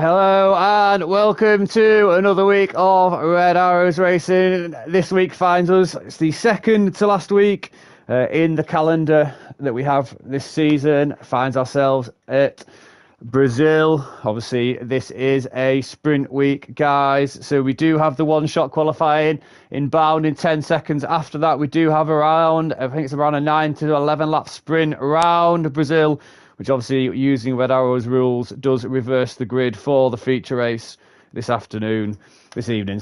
Hello and welcome to another week of Red Arrows Racing. This week finds us, it's the second to last week in the calendar that we have this season. Finds ourselves at Brazil. Obviously, this is a sprint week, guys. So we do have the one-shot qualifying inbound in 10 seconds. After that, we do have around, I think it's around a 9 to 11 lap sprint around Brazil, which obviously, using Red Arrow's rules, does reverse the grid for the feature race this evening.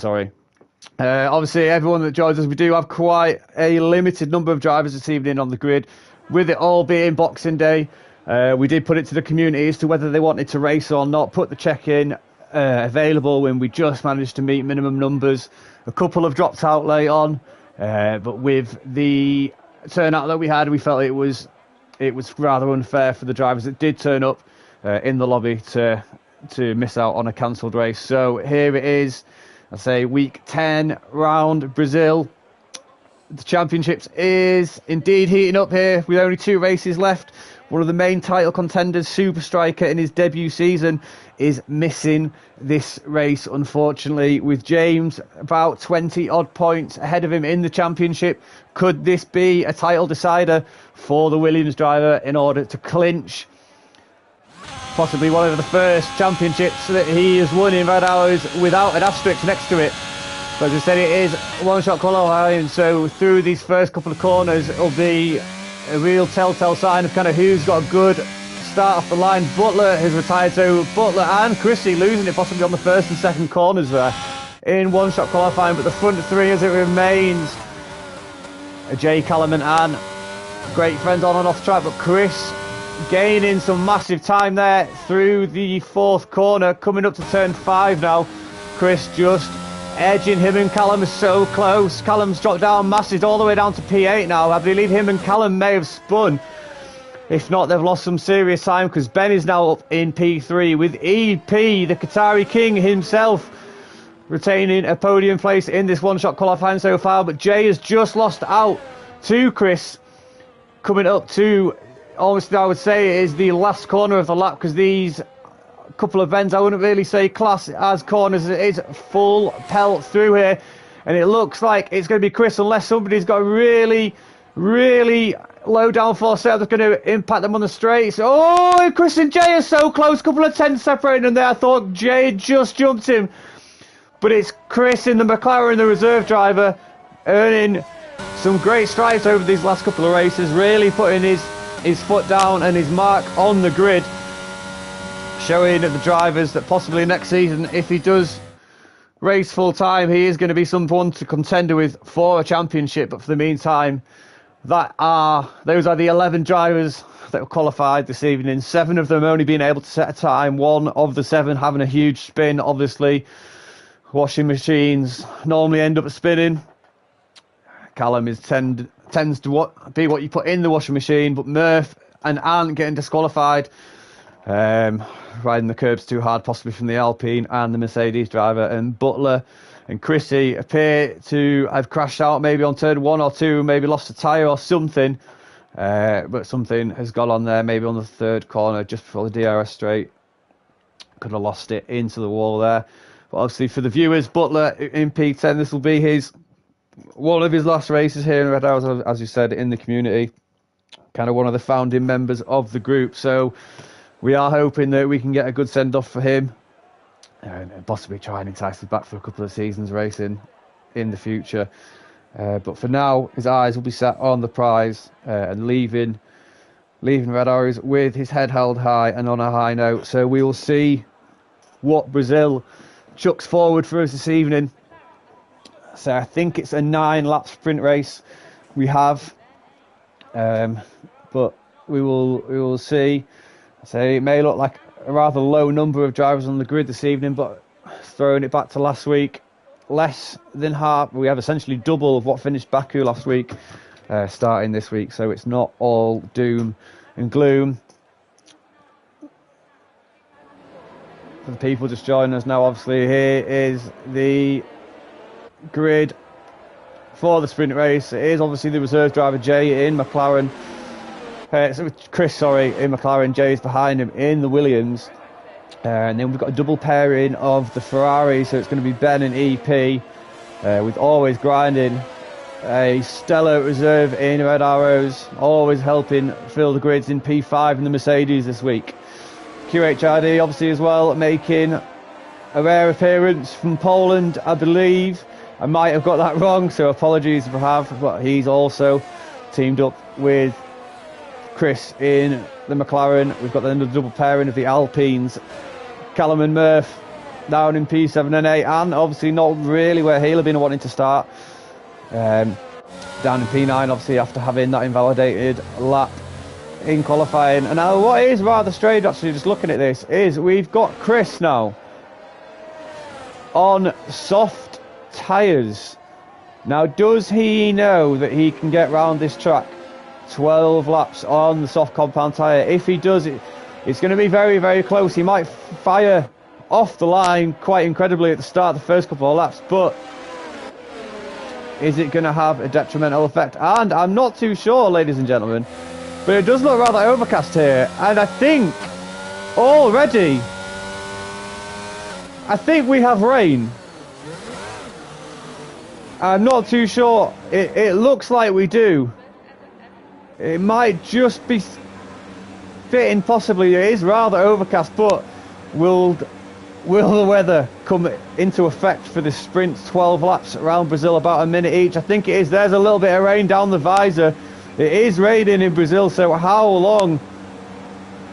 Obviously, everyone that joins us, we do have quite a limited number of drivers this evening on the grid, with it all being Boxing Day. We did put it to the community as to whether they wanted to race or not, put the check-in available when we just managed to meet minimum numbers. A couple have dropped out late on, but with the turnout that we had, we felt it was rather unfair for the drivers that did turn up in the lobby to miss out on a cancelled race. So here it is, I say week 10 round Brazil. The championships is indeed heating up here with only 2 races left. One of the main title contenders, Super Striker, in his debut season, is missing this race, unfortunately, with James about 20 odd points ahead of him in the championship. Could this be a title decider for the Williams driver in order to clinch possibly one of the first championships that he has won in Red Arrows without an asterisk next to it? But as I said, it is one-shot qualifying, so through these first couple of corners, it'll be a real telltale sign of kind of who's got a good start off the line. Butler has retired, so Butler and Chrissy losing it possibly on the first and second corners there in one-shot qualifying, but the front 3 as it remains, Jay, Callum and Anne, great friends on and off track, but Chris gaining some massive time there through the 4th corner, coming up to turn 5 now. Chris just edging him and Callum is so close. Callum's dropped down massive all the way down to P8 now. I believe him and Callum may have spun. If not, they've lost some serious time because Ben is now up in P3 with EP, the Qatari King himself, retaining a podium place in this one-shot qualifying so far. But Jay has just lost out to Chris, coming up to, almost I would say, it is the last corner of the lap, because these couple of bends I wouldn't really say class as corners. It is full pelt through here, and it looks like it's going to be Chris unless somebody's got really low downforce set that's going to impact them on the straights. Oh, Chris and Jay are so close, couple of tenths separating them there. I thought Jay had just jumped him, but it's Chris in the McLaren, the reserve driver, earning some great strides over these last couple of races, really putting his foot down and his mark on the grid, showing the drivers that possibly next season, if he does race full time, he is going to be someone to contend with for a championship. But for the meantime, those are the 11 drivers that were qualified this evening. 7 of them only being able to set a time. 1 of the 7 having a huge spin. Obviously, washing machines normally end up spinning. Callum tends to be what you put in the washing machine, but Murph and Ant getting disqualified. Riding the curbs too hard, possibly from the Alpine and the Mercedes driver, and Butler and Chrissy appear to have crashed out maybe on turn 1 or 2, maybe lost a tyre or something, but something has gone on there, maybe on the 3rd corner just before the DRS straight. Could have lost it into the wall there. But obviously for the viewers, Butler in P10, this will be one of his last races here in Red Arrows, as you said, in the community, kind of one of the founding members of the group. So we are hoping that we can get a good send-off for him and possibly try and entice him back for a couple of seasons racing in the future. But for now, his eyes will be set on the prize and leaving Red Arrows with his head held high and on a high note. So we will see what Brazil chucks forward for us this evening. So I think it's a 9-lap sprint race we have, but we will see. So it may look like a rather low number of drivers on the grid this evening, but throwing it back to last week, less than half. We have essentially double of what finished Baku last week, starting this week. So it's not all doom and gloom. For the people just joining us now, obviously here is the grid for the sprint race. It is obviously the reserve driver Jay in Chris, in McLaren. Jay's behind him in the Williams. And then we've got a double pairing of the Ferrari, so it's going to be Ben and EP, with always grinding. A stellar reserve in Red Arrows, always helping fill the grids in P5 in the Mercedes this week. QHRD obviously as well, making a rare appearance from Poland, I believe. I might have got that wrong, so apologies if I have, but he's also teamed up with Chris in the McLaren. We've got the double pairing of the Alpines, Callum and Murph down in P7 and 8, and obviously not really where he'll have been wanting to start. Down in P9, obviously, after having that invalidated lap in qualifying. And now what is rather strange, actually, just looking at this, is we've got Chris now on soft tyres. Now, does he know that he can get round this track 12 laps on the soft compound tyre? If he does, it's going to be very, very close. He might fire off the line quite incredibly at the start of the first couple of laps, but is it going to have a detrimental effect? And I'm not too sure, ladies and gentlemen, but it does look rather overcast here, and I think already we have rain. I'm not too sure. It looks like we do. It might just be fitting, possibly. It is rather overcast, but will the weather come into effect for this sprint? 12 laps around Brazil, about a minute each. I think it is. There's a little bit of rain down the visor. It is raining in Brazil, so how long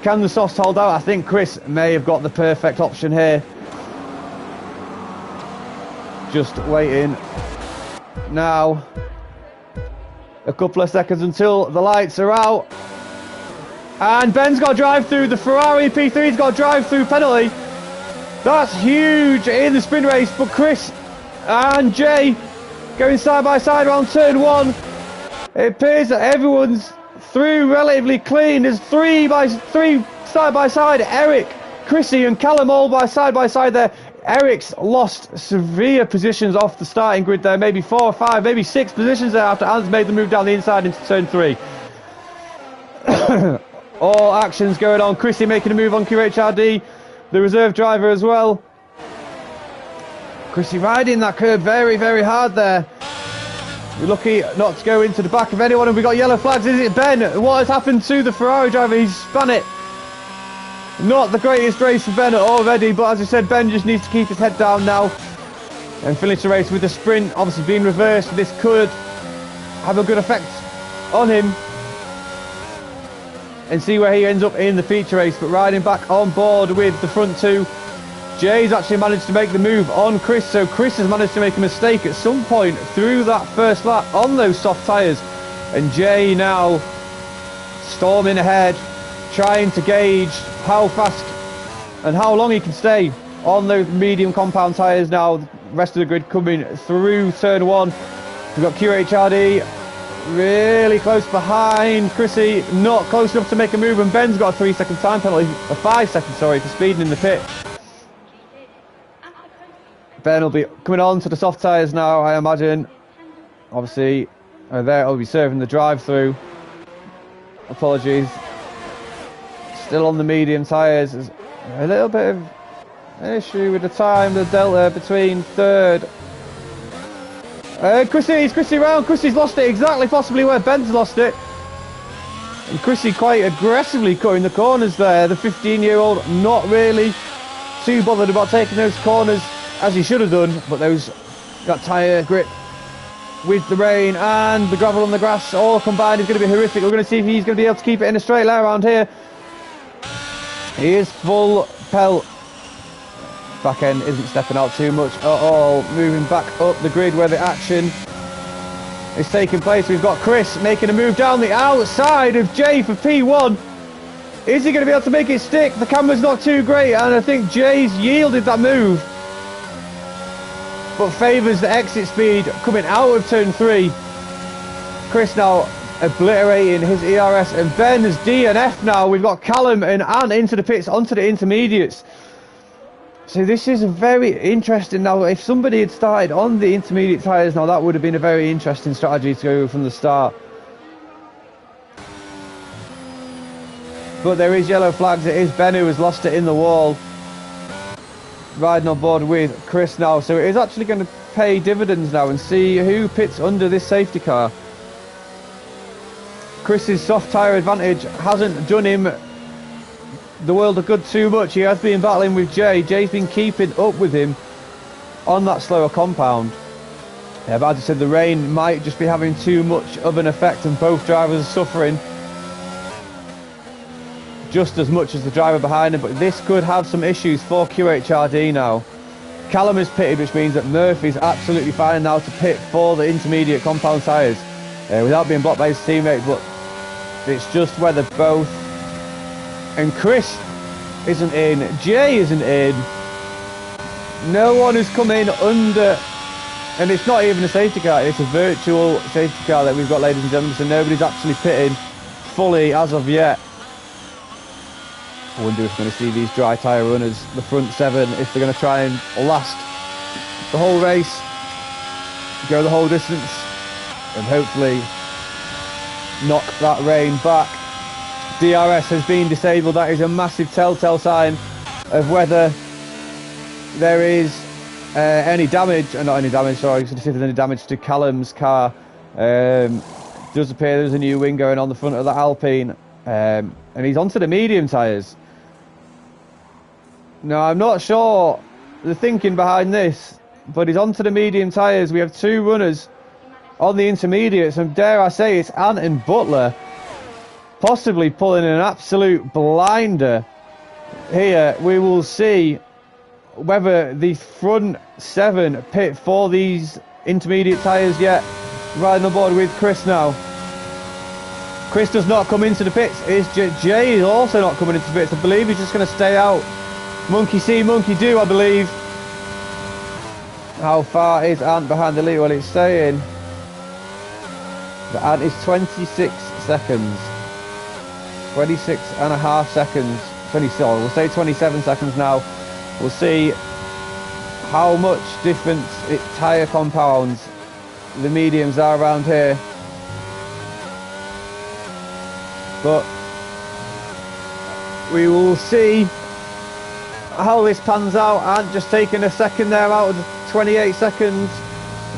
can the softs hold out? I think Chris may have got the perfect option here. Just waiting now. A couple of seconds until the lights are out. And Ben's got a drive through. The Ferrari P3's got a drive through penalty. That's huge in the sprint race, but Chris and Jay going side by side around turn 1. It appears that everyone's through relatively clean. There's three side by side. Eric, Chrissy and Callum all side by side there. Eric's lost severe positions off the starting grid there, maybe 4 or 5, maybe 6 positions there after Hans made the move down the inside into turn 3. All actions going on. Chrissy making a move on QHRD, the reserve driver as well. Chrissy riding that curb very, very hard there. We're lucky not to go into the back of anyone, and we got yellow flags. Is it Ben? What has happened to the Ferrari driver? He's spun it. Not the greatest race for Ben already, but as I said, Ben just needs to keep his head down now and finish the race with the sprint. Obviously being reversed, this could have a good effect on him, and see where he ends up in the feature race. But riding back on board with the front two, Jay's actually managed to make the move on Chris, so Chris has managed to make a mistake at some point through that first lap on those soft tyres, and Jay now storming ahead, trying to gauge how fast and how long he can stay on those medium compound tyres now. The rest of the grid coming through turn 1. We've got QHRD really close behind Chrissy, not close enough to make a move, and Ben's got a 3-second time penalty, a 5 second, sorry, for speeding in the pit. Ben will be coming on to the soft tyres now, I imagine. Obviously, there will be serving the drive-through. Apologies. Still on the medium tyres. There's a little bit of an issue with the time, the delta between third. Chrissy round. Chrissy's lost it exactly possibly where Ben's lost it. And Chrissy quite aggressively cutting the corners there. The 15-year-old not really too bothered about taking those corners as he should have done, but that tyre grip with the rain and the gravel on the grass all combined is going to be horrific. We're going to see if he's going to be able to keep it in a straight line around here. He is full pelt. Back end isn't stepping out too much at all. Moving back up the grid where the action is taking place. We've got Chris making a move down the outside of Jay for P1. Is he going to be able to make it stick? The camera's not too great, and I think Jay's yielded that move, but favours the exit speed coming out of turn 3. Chris now obliterating his ERS, and Ben has D and F now. We've got Callum and Anne into the pits, onto the intermediates. So this is very interesting. Now, if somebody had started on the intermediate tyres, now that would have been a very interesting strategy to go from the start. But there is yellow flags. It is Ben who has lost it in the wall. riding on board with Chris now. So it is actually going to pay dividends now and see who pits under this safety car. Chris's soft tyre advantage hasn't done him the world of good too much. He has been battling with Jay. Jay's been keeping up with him on that slower compound. Yeah, but as I said, the rain might just be having too much of an effect, and both drivers are suffering just as much as the driver behind him. But this could have some issues for QHRD now. Callum is pitted, which means that Murphy's absolutely fine now to pit for the intermediate compound tyres without being blocked by his teammate. But it's just whether both. And Chris isn't in, Jay isn't in, no one has come in under, and it's not even a safety car, it's a virtual safety car that we've got, ladies and gentlemen, so nobody's actually pitting fully as of yet. I wonder if we're going to see these dry tyre runners, the front 7, if they're going to try and last the whole race, go the whole distance, and hopefully knock that rain back. DRS has been disabled. That is a massive telltale sign of whether there is any damage, not any damage, sorry, to see if there's any damage to Callum's car. Does appear there's a new wing going on the front of the Alpine, and he's onto the medium tyres. Now, I'm not sure the thinking behind this, but he's onto the medium tyres. We have 2 runners on the intermediates, and dare I say it's Ant and Butler possibly pulling an absolute blinder here. We will see whether the front 7 pit for these intermediate tyres yet. Riding on board with Chris now. Chris does not come into the pits. Jay is also not coming into the pits. I believe he's just going to stay out. Monkey see, monkey do, I believe. How far is Ant behind the lead? Well, it's saying that Ant is 26 seconds. 26 and a half seconds. 27, we'll say 27 seconds now. We'll see how much difference tyre compounds the mediums are around here. But we will see how this pans out. And just taking a second there out of the 28 seconds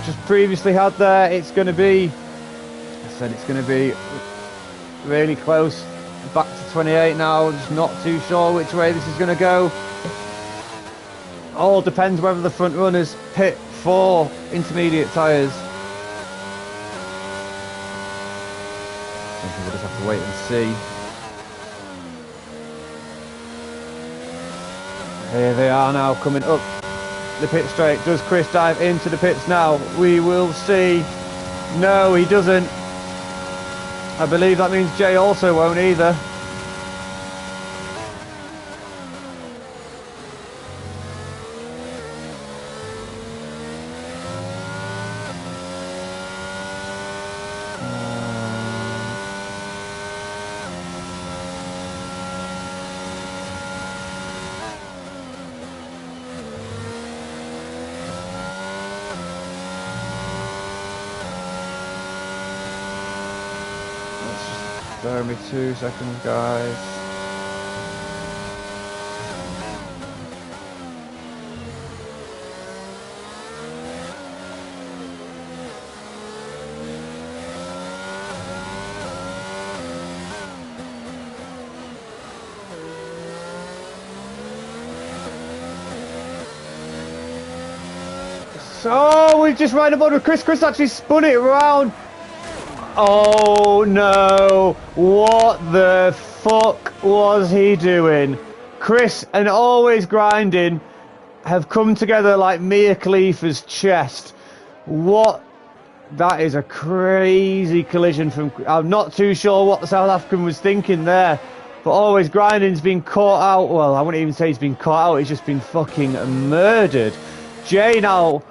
just previously had there. It's going to be, I said it's going to be really close. Back to 28 now. Just not too sure which way this is going to go. All depends whether the front runners pit for intermediate tyres. I think we'll just have to wait and see. Here they are now coming up the pit straight. Does Chris dive into the pits now? We will see. No, he doesn't. I believe that means Jay also won't either. Bear me 2 seconds, guys. So we just ran aboard with Chris. Chris actually spun it around. Oh no, what the fuck was he doing? Chris and Always Grinding have come together like Mia Khalifa's chest. What? That is a crazy collision from... I'm not too sure what the South African was thinking there, but Always Grinding's been caught out. Well, I wouldn't even say he's been caught out, he's just been fucking murdered. Jay now...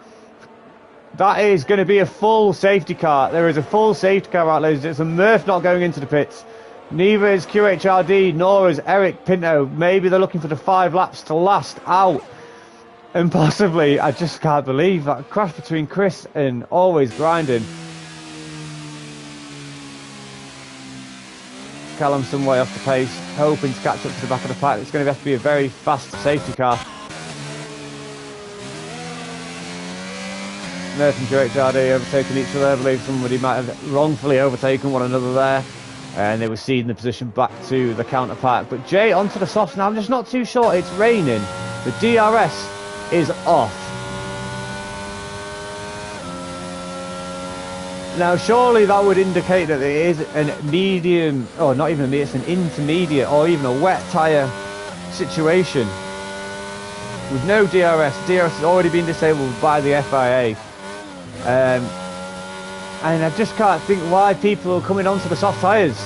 That is going to be a full safety car. There is a full safety car out there. It's a Murph not going into the pits. Neither is QHRD, nor is Eric Pinto. Maybe they're looking for the 5 laps to last out. And possibly, I just can't believe that crash between Chris and Always Grinding. Callum some way off the pace, hoping to catch up to the back of the pack. It's going to have to be a very fast safety car. Murph and QHRD overtaking each other. I believe somebody might have wrongfully overtaken one another there. And they were ceding the position back to the counterpart. But Jay onto the softs now. I'm just not too sure. It's raining. The DRS is off. Now, surely that would indicate that it is a medium, or not even a medium, it's an intermediate or even a wet tyre situation. With no DRS, DRS has already been disabled by the FIA. And I just can't think why people are coming onto the soft tyres.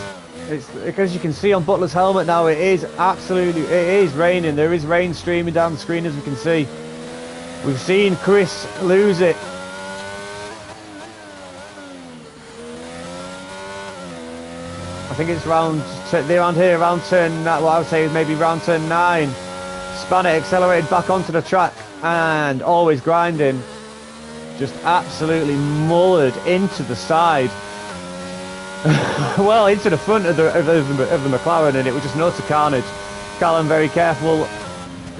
It's because you can see on Butler's helmet now, it is raining. There is rain streaming down the screen, as we can see. We've seen Chris lose it. I think it's around here, around turn, well, I would say maybe round turn 9. Spanner accelerated back onto the track and always grinding. Just absolutely mullered into the side. Well, into the front of the McLaren, and it was just an utter carnage. Callum very careful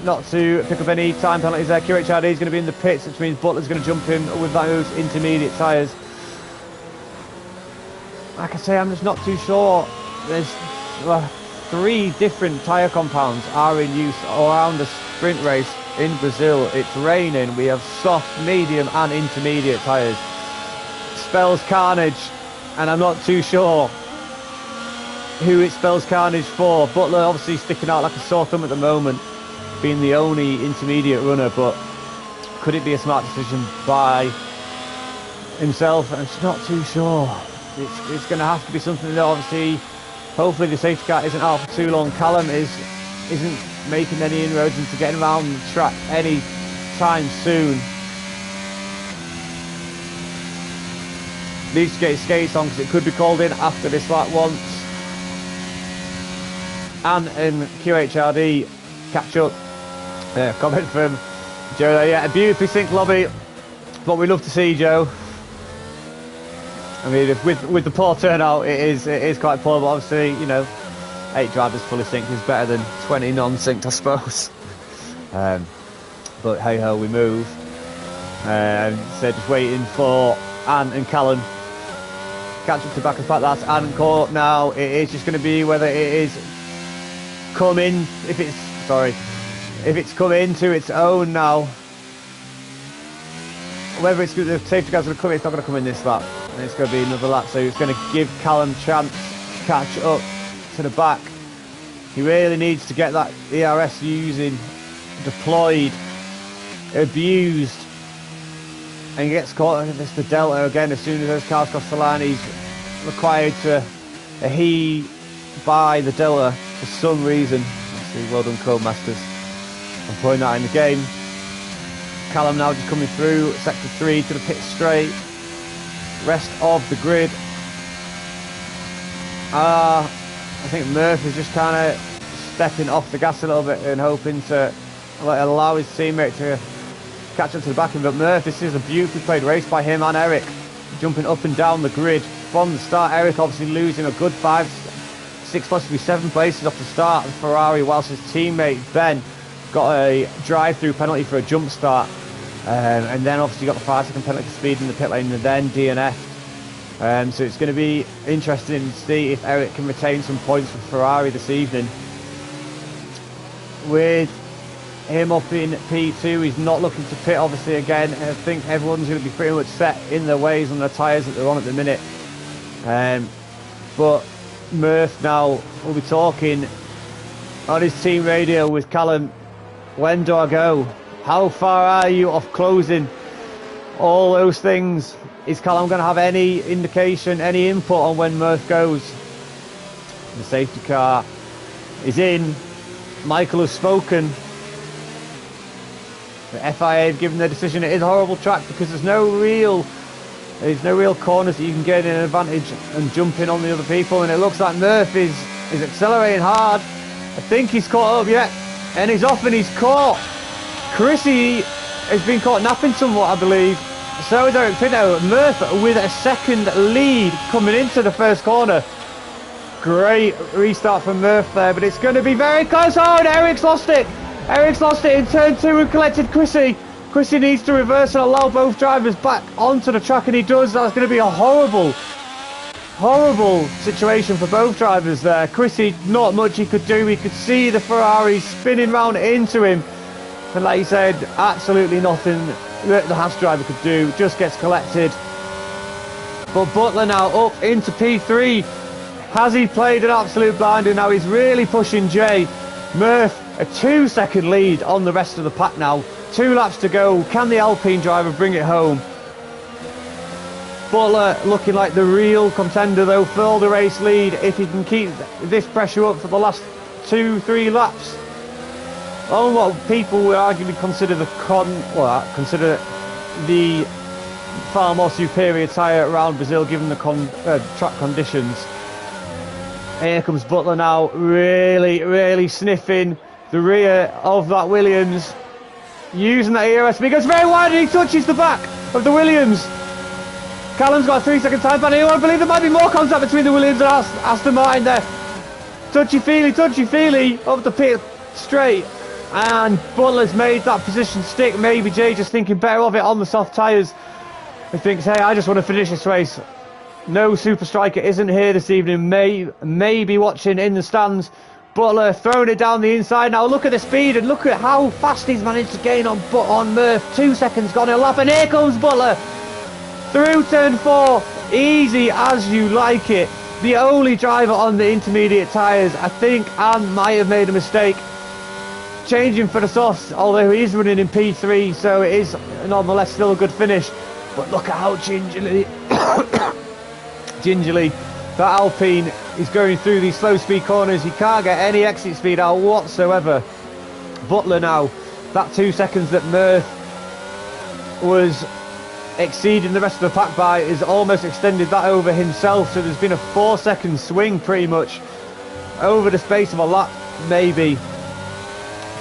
not to pick up any time penalties there. QHRD is going to be in the pits, which means Butler's going to jump in with those intermediate tyres. Like I say, I'm just not too sure. There's 3 different tyre compounds are in use around the sprint race in Brazil. It's raining. We have soft, medium and intermediate tyres. Spells carnage, and I'm not too sure who it spells carnage for. Butler obviously sticking out like a sore thumb at the moment, being the only intermediate runner, but could it be a smart decision by himself? I'm just not too sure. It's going to have to be something that obviously, hopefully the safety car isn't out for too long. Callum isn't making any inroads into getting around the track any time soon. Needs to get his skates on, because it could be called in after this lap once. And QHRD catch up. Comment from Joe there. Yeah, a beautifully synced lobby. What we love to see, Joe. I mean, with the poor turnout, it is quite poor, but obviously, you know, 8 drivers fully synced is better than 20 non-synced, I suppose. But hey ho, we move. So just waiting for Ant and Callum. Catch up to back and back. That's Ant caught now. It is just going to be whether it is come it's come into its own now. Whether it's the safety car's going to come in, it's not going to come in this lap. And it's going to be another lap, so it's going to give Callum chance to catch up to the back. He really needs to get that ERS using, deployed, abused, and he gets caught in the delta again. As soon as those cars cross the line, he's required to by the delta for some reason. Actually, well done, Codemasters, for putting that in the game. Callum now just coming through sector 3 to the pit straight. Rest of the grid. I think Murph is just kind of stepping off the gas a little bit and hoping to allow his teammate to catch up to the back of him. But Murph, this is a beautifully played race by him and Eric, jumping up and down the grid from the start. Eric obviously losing a good 5, 6, possibly 7 places off the start of Ferrari, whilst his teammate Ben got a drive-through penalty for a jump start. And then obviously got the 5-second penalty for speed in the pit lane and then DNF. So it's going to be interesting to see if Eric can retain some points for Ferrari this evening. With him up in P2, he's not looking to pit obviously again. I think everyone's going to be pretty much set in their ways on the tyres that they're on at the minute. But Murph now will be talking on his team radio with Callum. When do I go? How far are you off closing? All those things. Is Callum going to have any indication, any input on when Murph goes? The safety car is in. Michael has spoken. The FIA have given their decision. It is a horrible track because there's no real corners that you can get in an advantage and jump in on the other people. And it looks like Murph is accelerating hard. I think he's caught up yet, and he's off and he's caught. Chrissy has been caught napping somewhat, I believe. So is Eric Pinto. Murph with a second lead coming into the first corner. Great restart from Murph there, but it's going to be very close. Oh, and Eric's lost it. Eric's lost it in turn 2 and collected Chrissy. Chrissy needs to reverse and allow both drivers back onto the track, and he does. That's going to be a horrible situation for both drivers there. Chrissy, not much he could do. He could see the Ferrari spinning round into him, and like you said, absolutely nothing that the Haas driver could do. Just gets collected. But Butler now up into P3. Has he played an absolute blinder? Now he's really pushing Jay. Murph, a 2-second lead on the rest of the pack now. 2 laps to go. Can the Alpine driver bring it home? Butler looking like the real contender though for the race lead if he can keep this pressure up for the last 2-3 laps. On what people would arguably consider the far more superior tyre around Brazil given the track conditions. Here comes Butler now, really sniffing the rear of that Williams, using that ERS. He goes very wide and he touches the back of the Williams. Callum's got a 3-second time ban. I believe there might be more contact between the Williams and Aston Martin there. Touchy-feely up the pit straight. And Butler's made that position stick. Maybe Jay just thinking better of it on the soft tyres. He thinks, hey, I just want to finish this race. No Super Striker isn't here this evening. May be watching in the stands. Butler throwing it down the inside. Now look at the speed and look at how fast he's managed to gain on Murph. 2 seconds gone in a lap, and here comes Butler through turn 4. Easy as you like it. The only driver on the intermediate tyres, I think, and might have made a mistake changing for the softs, although he is running in P3, so it is nonetheless still a good finish. But look at how gingerly that Alpine is going through these slow speed corners. He can't get any exit speed out whatsoever. Butler now, that 2 seconds that Murph was exceeding the rest of the pack by, is almost extended that over himself, so there's been a 4-second swing pretty much over the space of a lap maybe.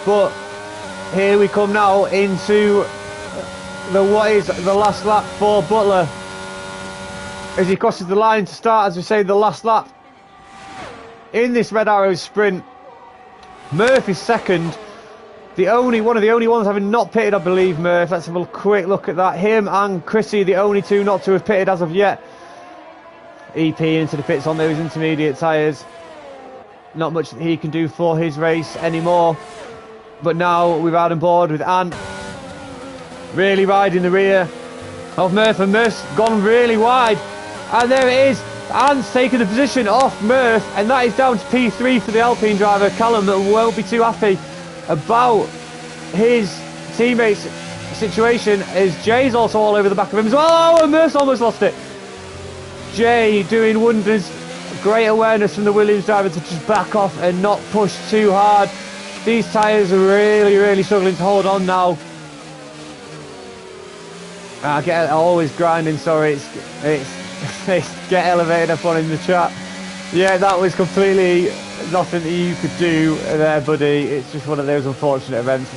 But here we come now into what is the last lap for Butler as he crosses the line to start, as we say, the last lap in this Red Arrow sprint. Murph is second, one of the only ones having not pitted, I believe. Murph, let's have a quick look at that. Him and Chrissy, the only two not to have pitted as of yet. EP into the pits on those intermediate tyres. Not much that he can do for his race anymore. But now we're out on board with Ant really riding the rear of Murph, and Murph's gone really wide, and there it is. Ant's taken the position off Murph, and that is down to P3 for the Alpine driver Callum, that won't be too happy about his teammates' situation, as Jay's also all over the back of him as well. Oh, and Murph's almost lost it. Jay doing wonders. Great awareness from the Williams driver to just back off and not push too hard. These tyres are really struggling to hold on now. I get always grinding, sorry, it's get elevated up on in the chat. Yeah, that was completely nothing that you could do there, buddy. It's just one of those unfortunate events,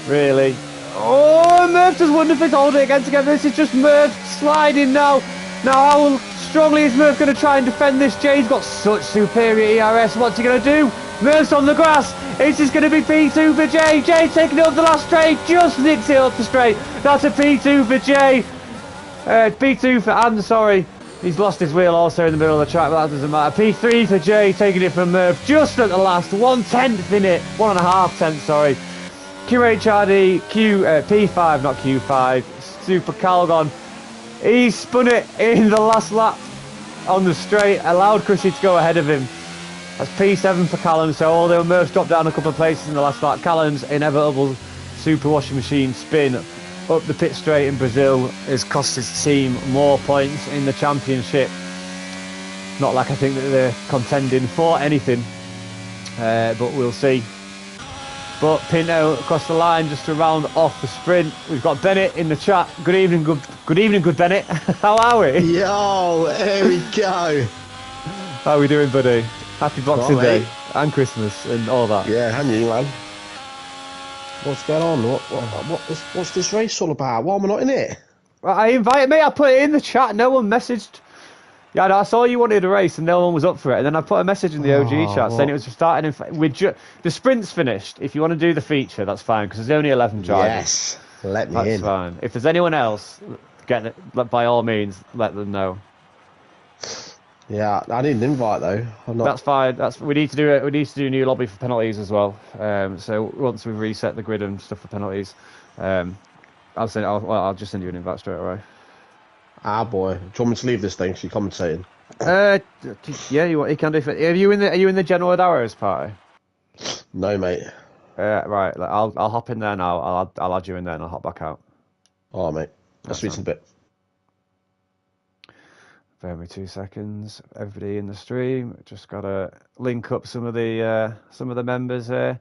really. Oh, Murph does wonderful to hold it again together. This is just Murph sliding now. Now, how strongly is Murph going to try and defend this? Jay's got such superior ERS. What's he going to do? Murph's on the grass. It's just going to be P2 for Jay. Jay taking it up the last straight. Just nicks it up the straight. That's a P2 for Jay. P2 for Anne, sorry. He's lost his wheel also in the middle of the track, but that doesn't matter. P3 for Jay, taking it from Murph. Just at the last. 1/10 in it. 1.5 tenths, sorry. QHRD, P5, not Q5. Super Calgon. He spun it in the last lap on the straight. Allowed Chrissy to go ahead of him. That's P7 for Callum, so although Murph's dropped down a couple of places in the last lap, Callum's inevitable super washing machine spin up the pit straight in Brazil has cost his team more points in the championship. Not like I think that they're contending for anything, but we'll see. But Pinto across the line just to round off the sprint. We've got Bennett in the chat. Good evening, good Bennett. How are we? Yo, here we go. How are we doing, buddy? Happy Boxing Day and Christmas and all that. Yeah, and you, man. What's going on? What's this race all about? Why am I not in it? I invited me. I put it in the chat. No one messaged. Yeah, I saw you wanted a race and no one was up for it. And then I put a message in the OG chat saying it was starting. The sprint's finished. If you want to do the feature, that's fine because there's only 11 drivers. Yes. Let me That's in. fine. If there's anyone else, by all means, let them know. Yeah, I need an invite though. I'm not. That's fine. We need to do it. We need to do a new lobby for penalties as well. So once we've reset the grid and stuff for penalties, I'll just send you an invite straight away. Ah, boy. Do you want me to leave this thing? She's commentating. Yeah, you can do. Are you in the general Arrows party? No, mate. Right. I'll hop in there now. I'll add you in there and I'll hop back out. Oh, mate. I'll speak to you in a bit. Bear me 2 seconds. Everybody in the stream, just gotta link up some of the members here.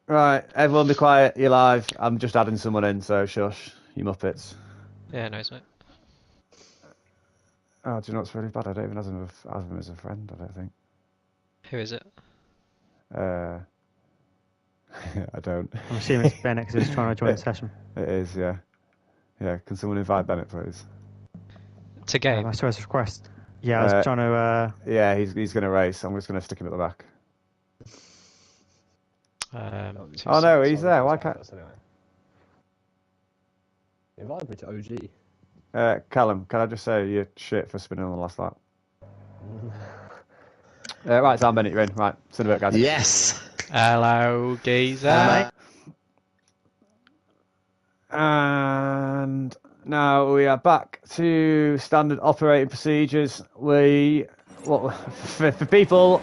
Right, everyone be quiet. You're live. I'm just adding someone in, so shush, you muppets. Yeah, nice, mate. Oh, do you know what's really bad? I don't even have him as a friend, I don't think. Who is it? I don't. I'm assuming it's Bennett because he's trying to join the session. It is, yeah. Yeah, can someone invite Bennett, please? To game? I saw his request. Yeah, I was trying to... Yeah, he's going to race. I'm just going to stick him at the back. Oh no, he's there. Why can't... Invite me to OG. Callum, can I just say you're shit for spinning on the last lap? Right, Sam Bennett, you're in. Right, see you in a bit, guys. Yes. Hello, geezer. And now we are back to standard operating procedures. For people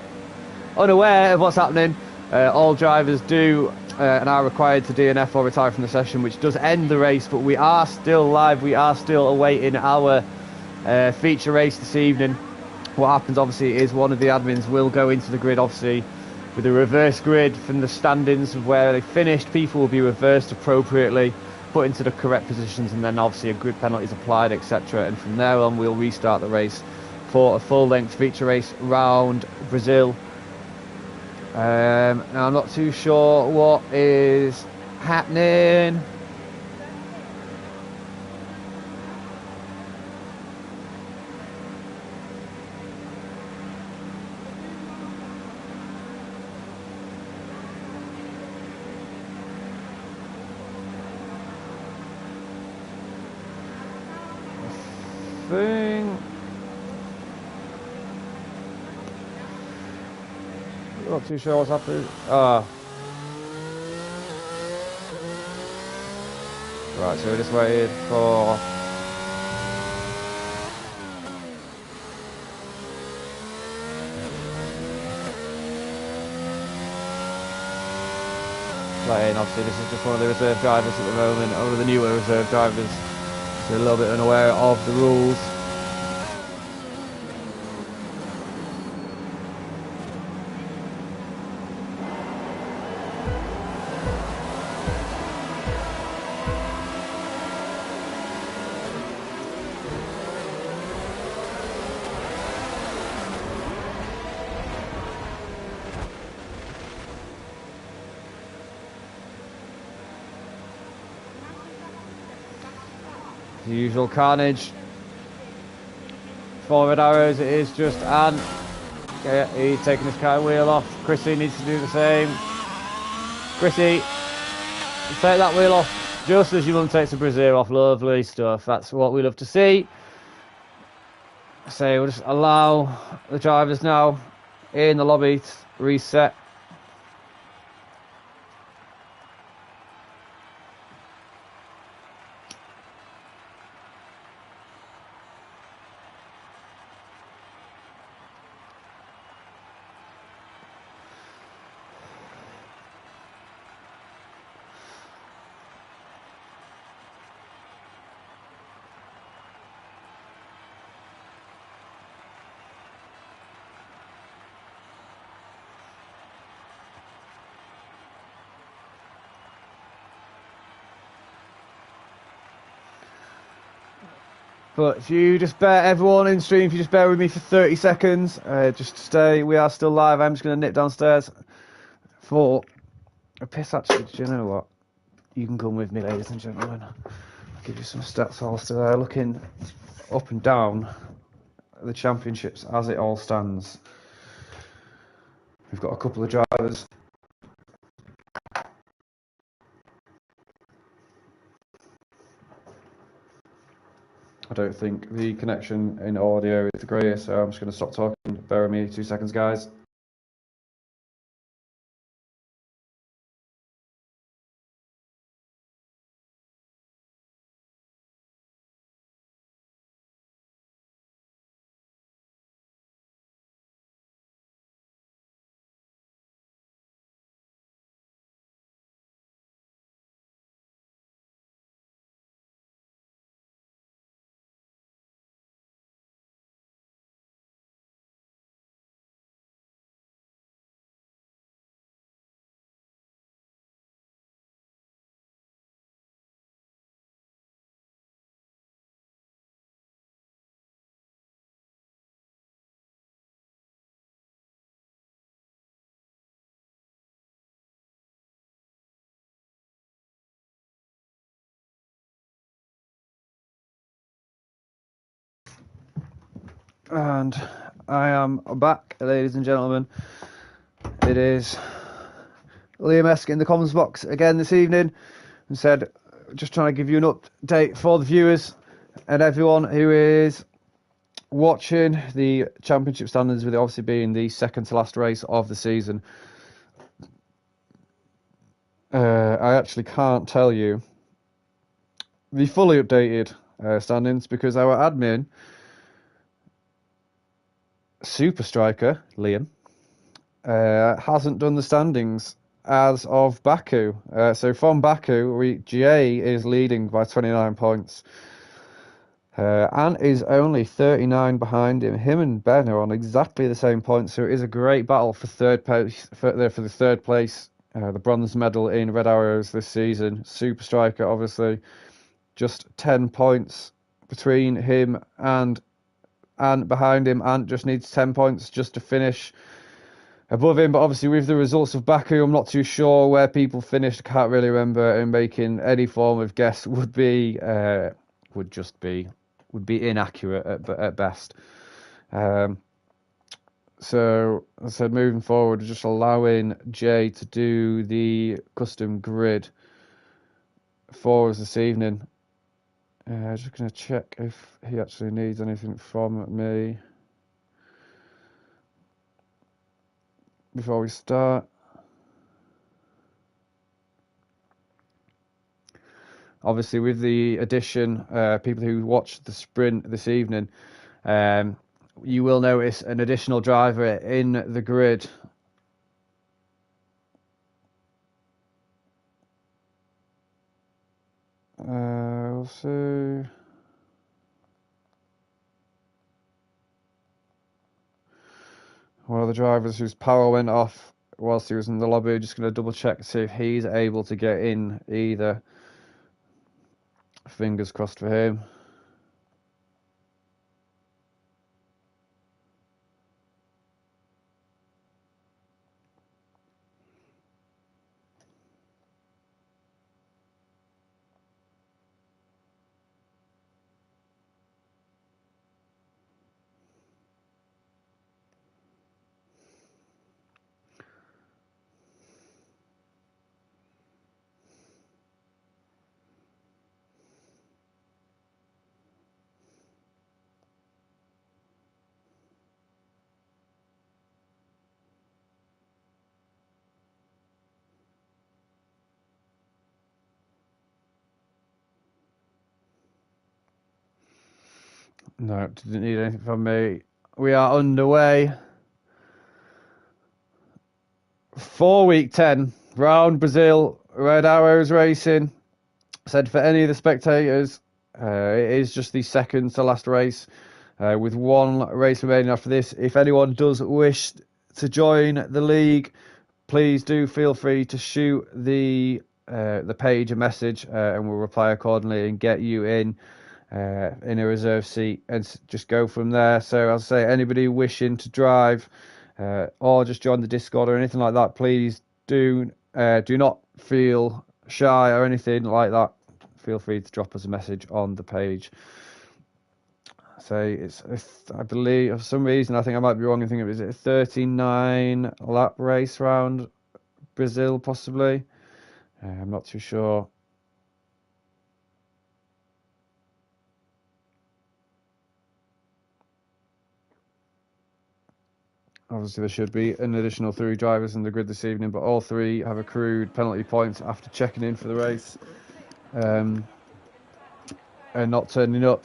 unaware of what's happening, all drivers do and are required to DNF or retire from the session, which does end the race, but we are still live. We are still awaiting our feature race this evening. What happens, obviously, is one of the admins will go into the grid, obviously, with a reverse grid from the standings of where they finished. People will be reversed appropriately, put into the correct positions, and then obviously a grid penalty is applied, etc. And from there on, we'll restart the race for a full-length feature race round Brazil. Now I'm not too sure what is happening. Not too sure what's happening. Right, so we're just waiting for... Obviously this is just one of the reserve drivers at the moment, one of the newer reserve drivers. They're a little bit unaware of the rules. The usual carnage. Forward arrows, it is just Anne. Okay, he's taking his car wheel off. Chrissy needs to do the same. Chrissy, take that wheel off just as your mum takes the brassiere off. Lovely stuff. That's what we love to see. So we'll just allow the drivers now in the lobby to reset. But if you just bear, everyone in stream, if you just bear with me for 30 seconds, just stay. We are still live. I'm just going to nip downstairs for a piss. Actually, do you know what? You can come with me, ladies and gentlemen. I'll give you some stats whilst looking up and down the championships as it all stands. We've got a couple of drivers I don't think the connection in audio is the greatest, so I'm just going to stop talking. Bear with me 2 seconds, guys. And I am back, ladies and gentlemen. It is Liam Esk in the comments box again this evening, and said, just trying to give you an update for the viewers and everyone who is watching the championship standings, with it obviously being the second to last race of the season. I actually can't tell you the fully updated standings because our admin, Super Striker Liam, hasn't done the standings as of Baku. So from Baku, GA is leading by 29 points. And is only 39 behind him. Him and Ben are on exactly the same points, so it is a great battle for third place, for the third place, the bronze medal in Red Arrows this season. Super Striker, obviously, just 10 points between him and behind him. Ant just needs 10 points just to finish above him, but obviously with the results of Baku, I'm not too sure where people finished. Can't really remember, and making any form of guess would be inaccurate at best. So as I said, moving forward, just allowing Jay to do the custom grid for us this evening. Just going to check if he actually needs anything from me before we start. Obviously, with the addition, people who watched the sprint this evening, you will notice an additional driver in the grid. We'll see. One of the drivers whose power went off whilst he was in the lobby. Just going to double check to see if he's able to get in either. Fingers crossed for him. No, didn't need anything from me. We are underway for week 10, round Brazil, Red Arrows Racing. Said for any of the spectators, it is just the second to last race, with one race remaining after this. If anyone does wish to join the league, please do feel free to shoot the page a message, and we'll reply accordingly and get you in a reserve seat and just go from there. So I'll say anybody wishing to drive or just join the Discord or anything like that, please do not feel shy or anything like that. Feel free to drop us a message on the page. So I believe, for some reason, I think I might be wrong. I think it was a 39 lap race round Brazil, possibly. I'm not too sure. Obviously, there should be an additional 3 drivers in the grid this evening, but all 3 have accrued penalty points after checking in for the race and not turning up.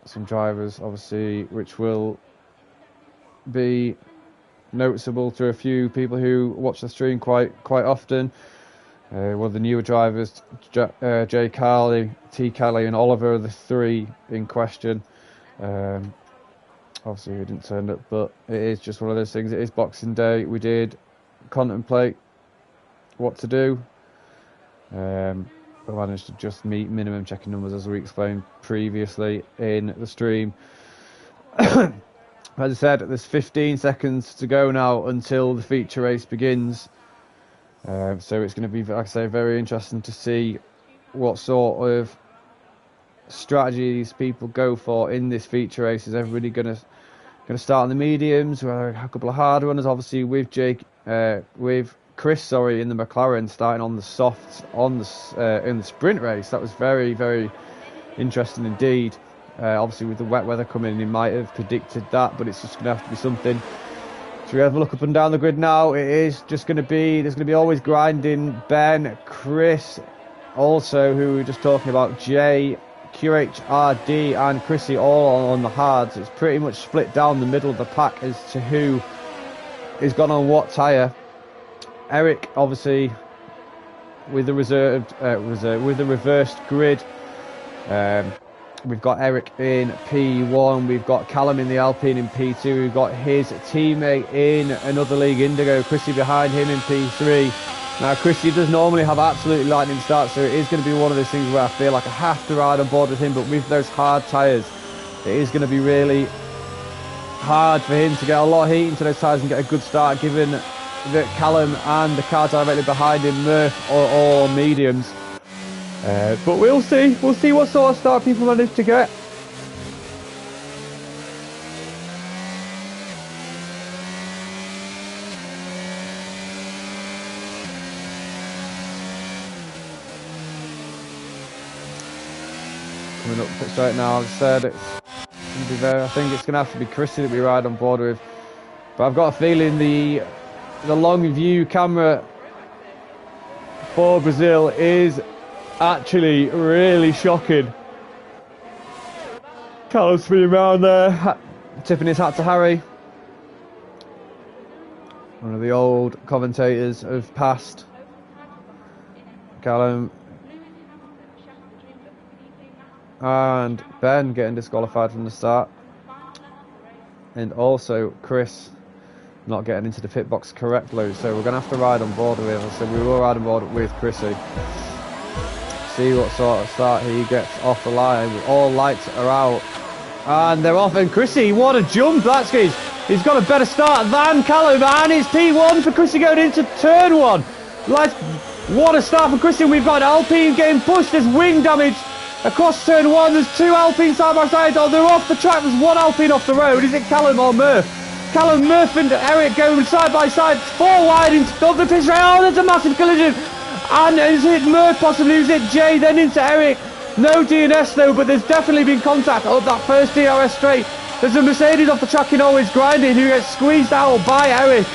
Some drivers, obviously, which will be noticeable to a few people who watch the stream quite often. One of the newer drivers, Jay Carley, T. Kelly, and Oliver, are the 3 in question. Obviously, we didn't turn up, but it is just one of those things. It is Boxing Day. We did contemplate what to do. We managed to just meet minimum checking numbers, as we explained previously in the stream. As I said, there's 15 seconds to go now until the feature race begins. So it's going to be, like I say, very interesting to see what sort of strategies people go for in this feature race. Is everybody going to start on the mediums? Well, a couple of hard runners, obviously, with Chris, in the McLaren, starting on the softs in the sprint race. That was very, very interesting indeed. Obviously, with the wet weather coming in, he might have predicted that, but it's just going to have to be something. So we have a look up and down the grid now. It is just going to be, there's going to be always grinding. Ben, Chris, also who we were just talking about, Jay, QHRD and Chrissy all on the hards. It's pretty much split down the middle of the pack as to who is gone on what tyre. Eric, obviously, with the with the reversed grid. We've got Eric in P1, we've got Callum in the Alpine in P2, we've got his teammate in another league, Indigo, Chrissy behind him in P3. Now, Chrissy does normally have absolutely lightning starts, so it is going to be one of those things where I feel like I have to ride on board with him, but with those hard tyres, it is going to be really hard for him to get a lot of heat into those tyres and get a good start, given that Callum and the car directly behind him, Murph, are all mediums. But we'll see what sort of start people manage to get. Coming up straight now, as I said, it's going to be I think it's going to have to be Chrissy that we ride on board with. But I've got a feeling the long view camera for Brazil is actually really shocking. Callum spinning around there, tipping his hat to Harry. One of the old commentators of past. Callum and Ben getting disqualified from the start, and also Chris not getting into the pit box correctly. So we're going to have to ride on board with us. So we will ride on board with Chrissy. See what sort of start he gets off the line. All lights are out and they're off, and Chrissy, what a jump that's his. He's got a better start than Callum, and it's P1 for Chrissy going into turn 1. What a start for Chrissy. We've got Alpine getting pushed. There's wing damage across turn 1. There's 2 Alpines side by side. Oh, they're off the track. There's 1 Alpine off the road. Is it Callum or Murph? Callum, Murph and Eric going side by side, 4 wide into the pitch. Oh, there's a massive collision. And is it Murph possibly? Is it Jay? Then into Eric. No DNS though, but there's definitely been contact up that first DRS straight. There's a Mercedes off the track in always grinding who gets squeezed out by Eric.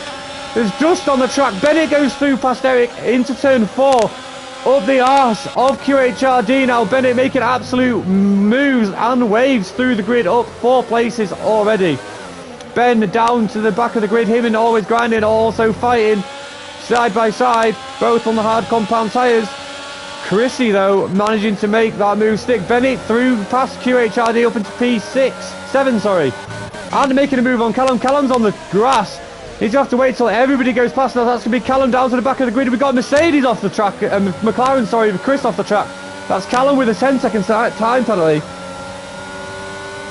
There's dust on the track. Bennett goes through past Eric into turn 4. Up the arse of QHRD now. Bennett making absolute moves and waves through the grid, up 4 places already. Ben down to the back of the grid, him and always grinding, also fighting side by side, both on the hard compound tyres. Chrissy though managing to make that move stick. Bennett through past QHRD up into P7, sorry, and making a move on Callum. Callum's on the grass. He's going to have to wait till everybody goes past. Now that's going to be Callum down to the back of the grid. We've got Mercedes off the track, McLaren, sorry, with Chris off the track. That's Callum with a 10-second time penalty.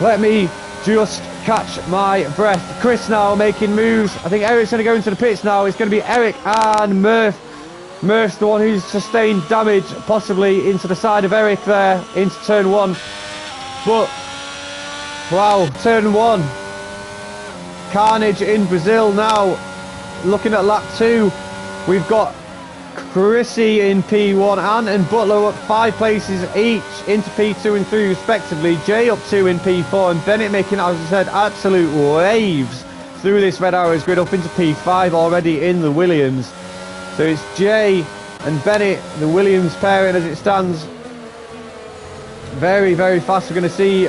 Let me just catch my breath. Chris now making moves. I think Eric's going to go into the pits now. It's going to be Eric and Murph. Murph's the one who's sustained damage, possibly into the side of Eric there, into turn 1. But, wow, turn 1. Carnage in Brazil now. Looking at lap 2, we've got Chrissy in P1 and Butler up 5 places each into P2 and 3 respectively. Jay up 2 in P4 and Bennett making, as I said, absolute waves through this Red Arrows grid up into P5 already in the Williams. So it's Jay and Bennett, the Williams pairing as it stands. Very, very fast. We're going to see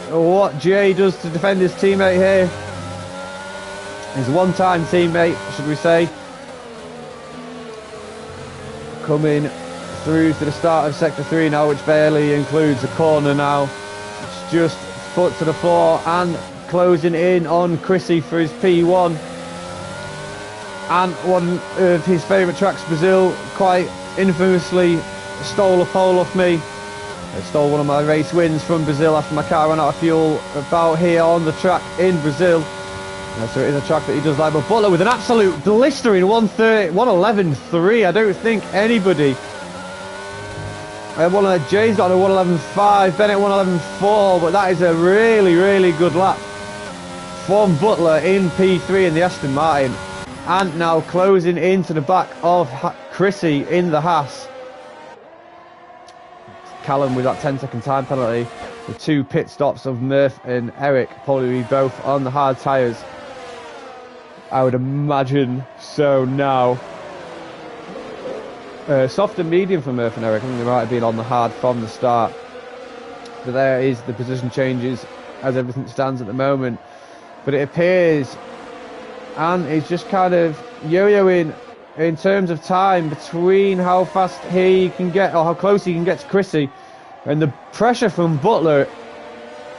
what Jay does to defend his teammate here. His one-time teammate, should we say. Coming through to the start of Sector 3 now, which barely includes a corner now. It's just foot to the floor and closing in on Chrissy for his P1. And one of his favourite tracks, Brazil, quite infamously stole a pole off me. I stole one of my race wins from Brazil after my car ran out of fuel about here on the track in Brazil. So it is a track that he does like. But Butler with an absolute blistering 111.3. I don't think anybody. Jay's got a 111.5, Bennett 111.4, but that is a really, really good lap from Butler in P3 in the Aston Martin. And now closing into the back of Chrissy in the Haas. Callum with that 10-second time penalty. The 2 pit stops of Murph and Eric, probably both on the hard tyres. I would imagine so now. Soft and medium for Murph and Eric. I think they might have been on the hard from the start. But there is the position changes as everything stands at the moment. But it appears, and it's just kind of yo-yoing in terms of time between how fast he can get, or how close he can get to Chrissy. And the pressure from Butler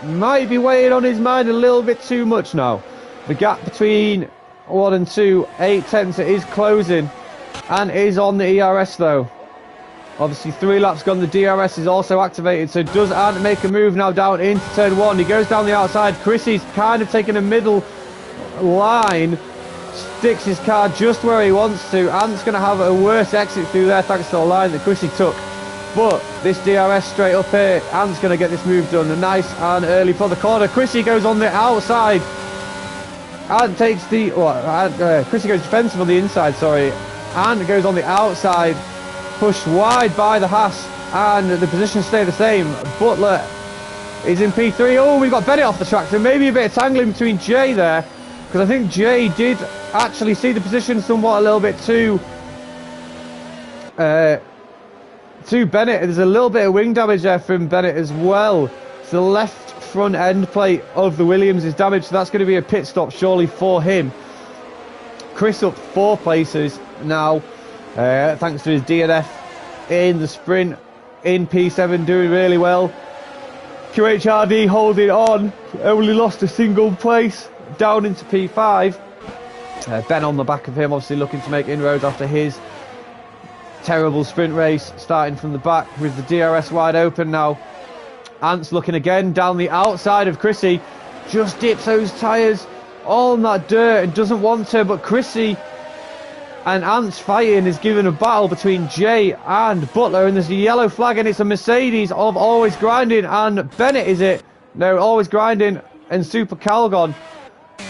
might be weighing on his mind a little bit too much now. The gap between 1 and 2, 8/10, it is closing. And is on the ERS though. Obviously 3 laps gone, the DRS is also activated, so does Ant make a move now down into turn 1. He goes down the outside, Chrissy's kind of taking a middle line, sticks his car just where he wants to. Ant's going to have a worse exit through there thanks to the line that Chrissy took. But this DRS straight up here, Ant's going to get this move done, nice and early for the corner. Chrissy goes on the outside. Ant takes the, Chrissy goes defensive on the inside, sorry. And goes on the outside, pushed wide by the Haas, and the positions stay the same. Butler is in P3. Oh, we've got Bennett off the track, so maybe a bit of tangling between Jay there, because I think Jay did actually see the position somewhat a little bit too Bennett. There's a little bit of wing damage there from Bennett as well. So the left front end plate of the Williams is damaged, so that's going to be a pit stop surely for him. Chris up 4 places now, thanks to his DNF in the sprint in P7, doing really well. QHRD holding on, only lost a single place down into P5. Ben on the back of him, obviously looking to make inroads after his terrible sprint race, starting from the back with the DRS wide open now. Ant's looking again down the outside of Chrissy, just dips those tyres all in that dirt and doesn't want to, but Chrissy and Ant's fighting is giving a battle between Jay and Butler, and there's a yellow flag, and it's a Mercedes of Always Grinding, and Bennett is it? No, Always Grinding and Super Calgon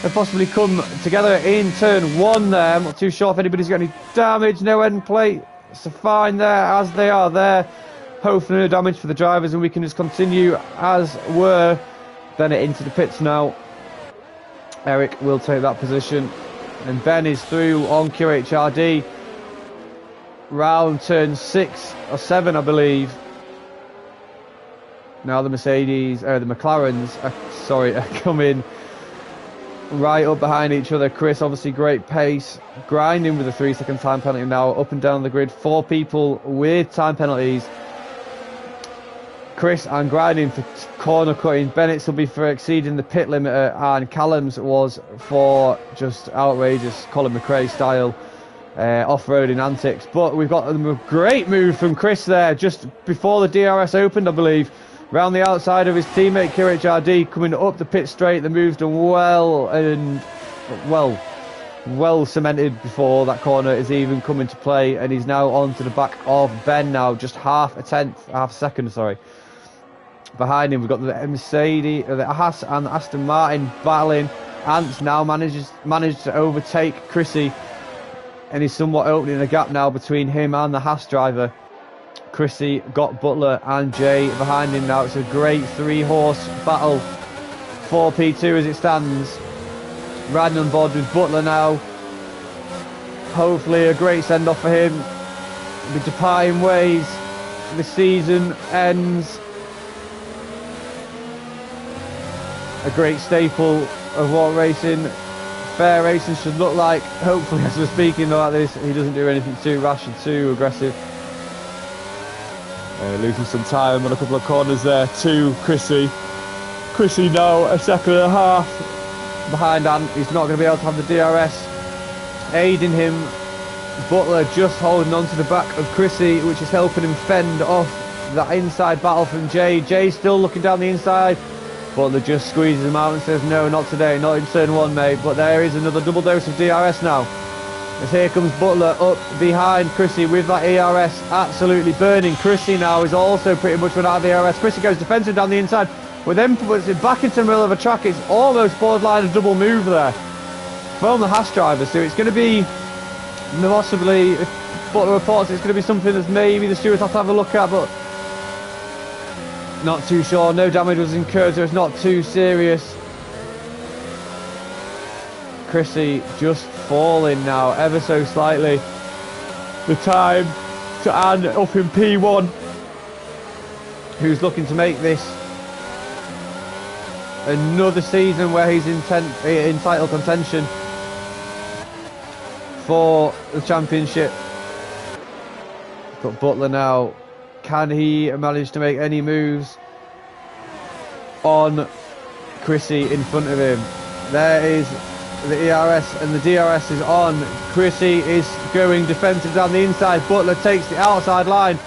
have possibly come together in turn 1 there. I'm not too sure if anybody's got any damage, no end plate, so fine there as they are there. Hopefully no damage for the drivers, and we can just continue as were. Bennett into the pits now. Eric will take that position, and Ben is through on QHRD. Round turn 6 or 7, I believe. Now the McLarens are coming right up behind each other. Chris, obviously great pace, grinding with a 3-second time penalty now, up and down the grid. 4 people with time penalties. Chris and grinding for corner cutting. Bennett's will be for exceeding the pit limiter, and Callum's was for just outrageous Colin McRae style off-roading antics. But we've got a great move from Chris there just before the DRS opened, I believe, round the outside of his teammate QHRD, coming up the pit straight. The move's done well and well cemented before that corner is even come into play, and he's now onto the back of Ben now, just half a second, sorry. Behind him we've got the Mercedes, the Haas and the Aston Martin battling. Ants now managed to overtake Chrissy, and he's somewhat opening a gap now between him and the Haas driver. Chrissy got Butler and Jay behind him now. It's a great 3-horse battle for P2 as it stands. riding on board with Butler now. Hopefully a great send-off for him. The departing ways. The season ends. A great staple of what racing, fair racing should look like. Hopefully, as we're speaking about this, he doesn't do anything too rash and too aggressive. Losing some time on a couple of corners there to Chrissy. Chrissy now a second and a half behind, and he's not going to be able to have the DRS aiding him. Butler just holding on to the back of Chrissy, which is helping him fend off that inside battle from Jay. Jay still looking down the inside. Butler just squeezes him out and says, no, not today, not in turn one, mate. But there is another double dose of DRS now. As here comes Butler up behind Chrissy with that ERS absolutely burning. Chrissy now is also pretty much run out of the ERS. Chrissy goes defensive down the inside, but then puts it back into the middle of a track. It's almost borderline a double move there from the Haas driver. So it's going to be possibly, if Butler reports, it's going to be something that maybe the stewards have to have a look at, but not too sure. No damage was incurred, so it's not too serious. Chrissy just falling now, ever so slightly. The time to Anne up in P1, who's looking to make this another season where he's in title contention for the championship. But Butler now, can he manage to make any moves on Chrissy in front of him? There is the ERS and the DRS is on. Chrissy is going defensive down the inside. Butler takes the outside line.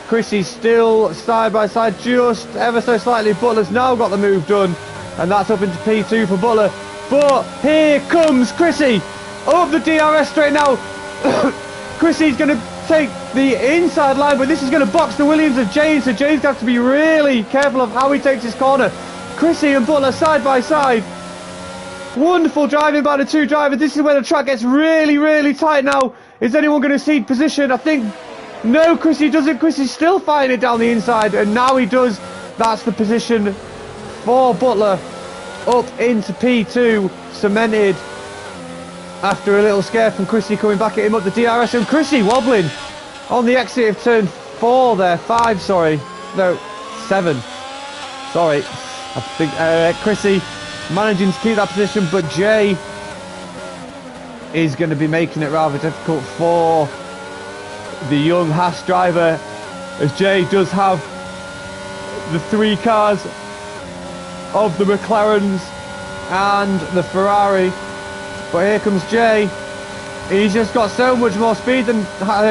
Chrissy still side by side, just ever so slightly. Butler's now got the move done, and that's up into P2 for Butler. But here comes Chrissy up the DRS straight now. Chrissy's going to take the inside line, but this is going to box the Williams of James, so James got to be really careful of how he takes his corner. Chrissy and Butler side by side. Wonderful driving by the two drivers. This is where the track gets really, really tight now. Is anyone going to cede position? I think no, Chrissy doesn't. Chrissy's still fighting it down the inside, and now he does. That's the position for Butler up into P2, cemented after a little scare from Chrissy coming back at him up the DRS, and Chrissy wobbling on the exit of turn 4 there, 5 sorry, no, 7 sorry. I think Chrissy managing to keep that position, but Jay is going to be making it rather difficult for the young Haas driver, as Jay does have the 3 cars of the McLarens and the Ferrari. But here comes Jay. He's just got so much more speed than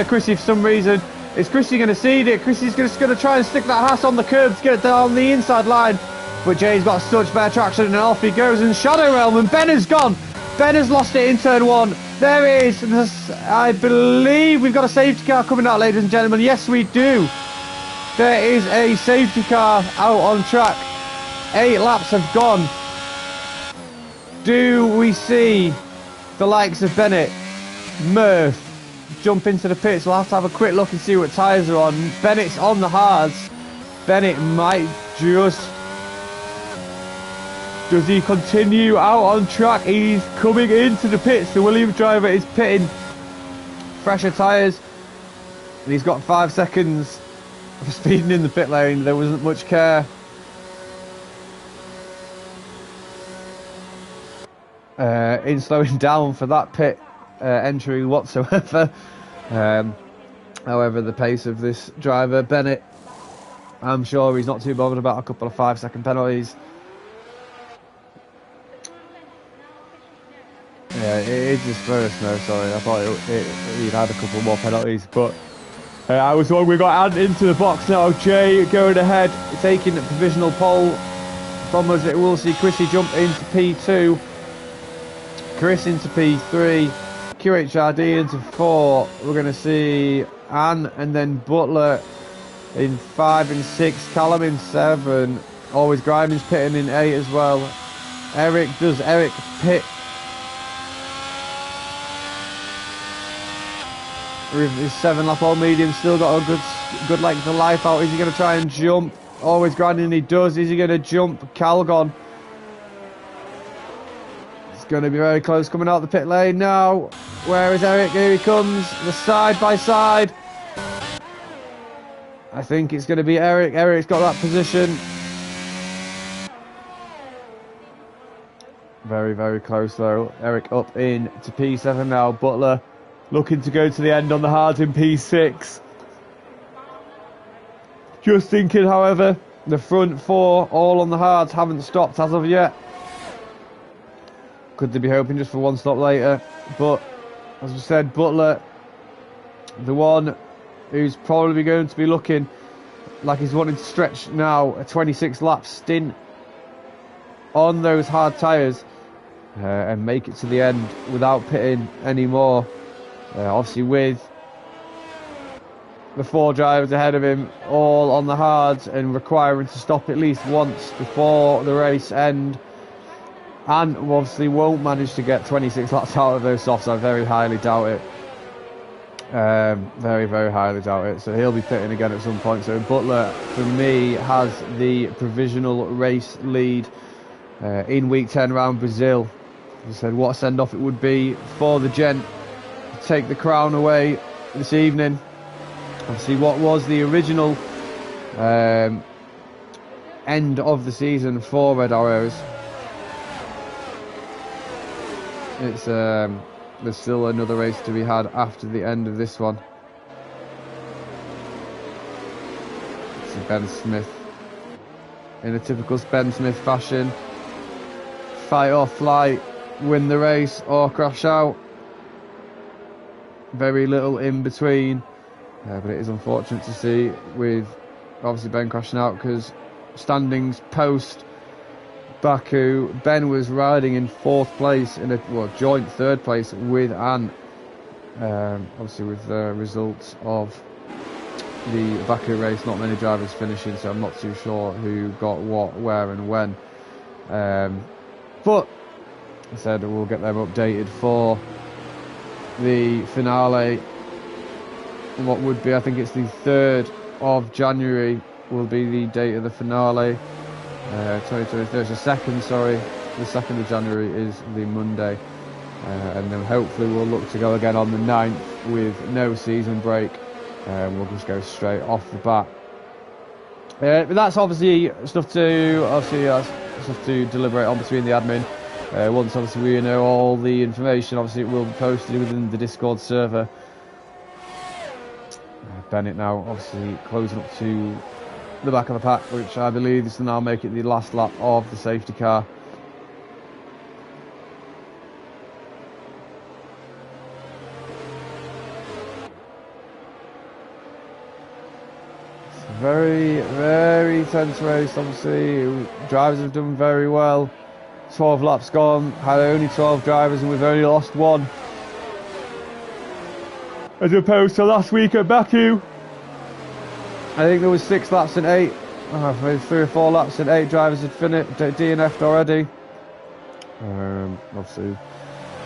Chrissy for some reason. Is Chrissy going to cede it? Chrissy's just going to try and stick that Haas on the curb to get it down the inside line. But Jay's got such better traction, and off he goes in Shadow Realm, and Ben has gone. Ben has lost it in turn 1. There it is. I believe we've got a safety car coming out, ladies and gentlemen. Yes, we do. There is a safety car out on track. 8 laps have gone. Do we see the likes of Bennett, Murph jump into the pits? We'll have to have a quick look and see what tyres are on. Bennett's on the hards. Bennett might just... Does he continue out on track? He's coming into the pits. The Williams driver is pitting fresher tyres, and he's got 5 seconds for speeding in the pit lane. There wasn't much care. In slowing down for that pit entry whatsoever. However, the pace of this driver, Bennett, I'm sure he's not too bothered about a couple of 5-second penalties. Yeah, it is his first, no, sorry. I thought he'd had a couple more penalties, but I was wrong. We got Ant into the box now. Jay going ahead, taking the provisional pole from us. It will see Chrissy jump into P2, Chris into P3, QHRD into 4. We're going to see Anne and then Butler in 5 and 6, Callum in 7. Always Griming's pitting in 8 as well. Eric pit with his 7-lap all medium, still got a good length of life out. Is he going to try and jump? Always grinding, he does. Is he going to jump? Cal gone. going to be very close coming out the pit lane now. Where is Eric? Here he comes. The side by side. I think it's going to be Eric. Eric's got that position. Very, very close though. Eric up in to P7 now. Butler looking to go to the end on the hards in P6. Just thinking, however, the front four all on the hards haven't stopped as of yet. Could they be hoping just for one stop later? But as we said, Butler, the one who's probably going to be looking like he's wanting to stretch now a 26 lap stint on those hard tyres and make it to the end without pitting anymore. Obviously with the 4 drivers ahead of him all on the hards and requiring to stop at least once before the race end, and obviously won't manage to get 26 laps out of those softs. I very highly doubt it. Very, very highly doubt it. So he'll be pitting again at some point. So Butler, for me, has the provisional race lead in week 10 round Brazil. As I said, what a send-off it would be for the gent to take the crown away this evening. Obviously, what was the original end of the season for Red Arrows. It's there's still another race to be had after the end of this one. It's Ben Smith in a typical Ben Smith fashion. Fight or flight, win the race or crash out. Very little in between. But it is unfortunate to see with obviously Ben crashing out, because standings post Baku, Ben was riding in 4th place in a joint 3rd place with Ant. Obviously with the results of the Baku race, not many drivers finishing, so I'm not too sure who got what, where and when. But I said we'll get them updated for the finale. What would be, I think it's the 3rd of January will be the date of the finale. 2023, it's the 2nd, sorry. The 2nd of January is the Monday. And then hopefully we'll look to go again on the 9th with no season break. We'll just go straight off the bat. But that's obviously stuff to deliberate on between the admin. Once obviously we know all the information, obviously it will be posted within the Discord server. Bennett now obviously closing up to the back of the pack, which I believe is to now make it the last lap of the safety car. It's a very, very tense race. Obviously, drivers have done very well. 12 laps gone, had only 12 drivers, and we've only lost one. As opposed to last week at Baku, I think there was 6 laps and 8, maybe 3 or 4 laps and 8 drivers had DNF'd already. Obviously,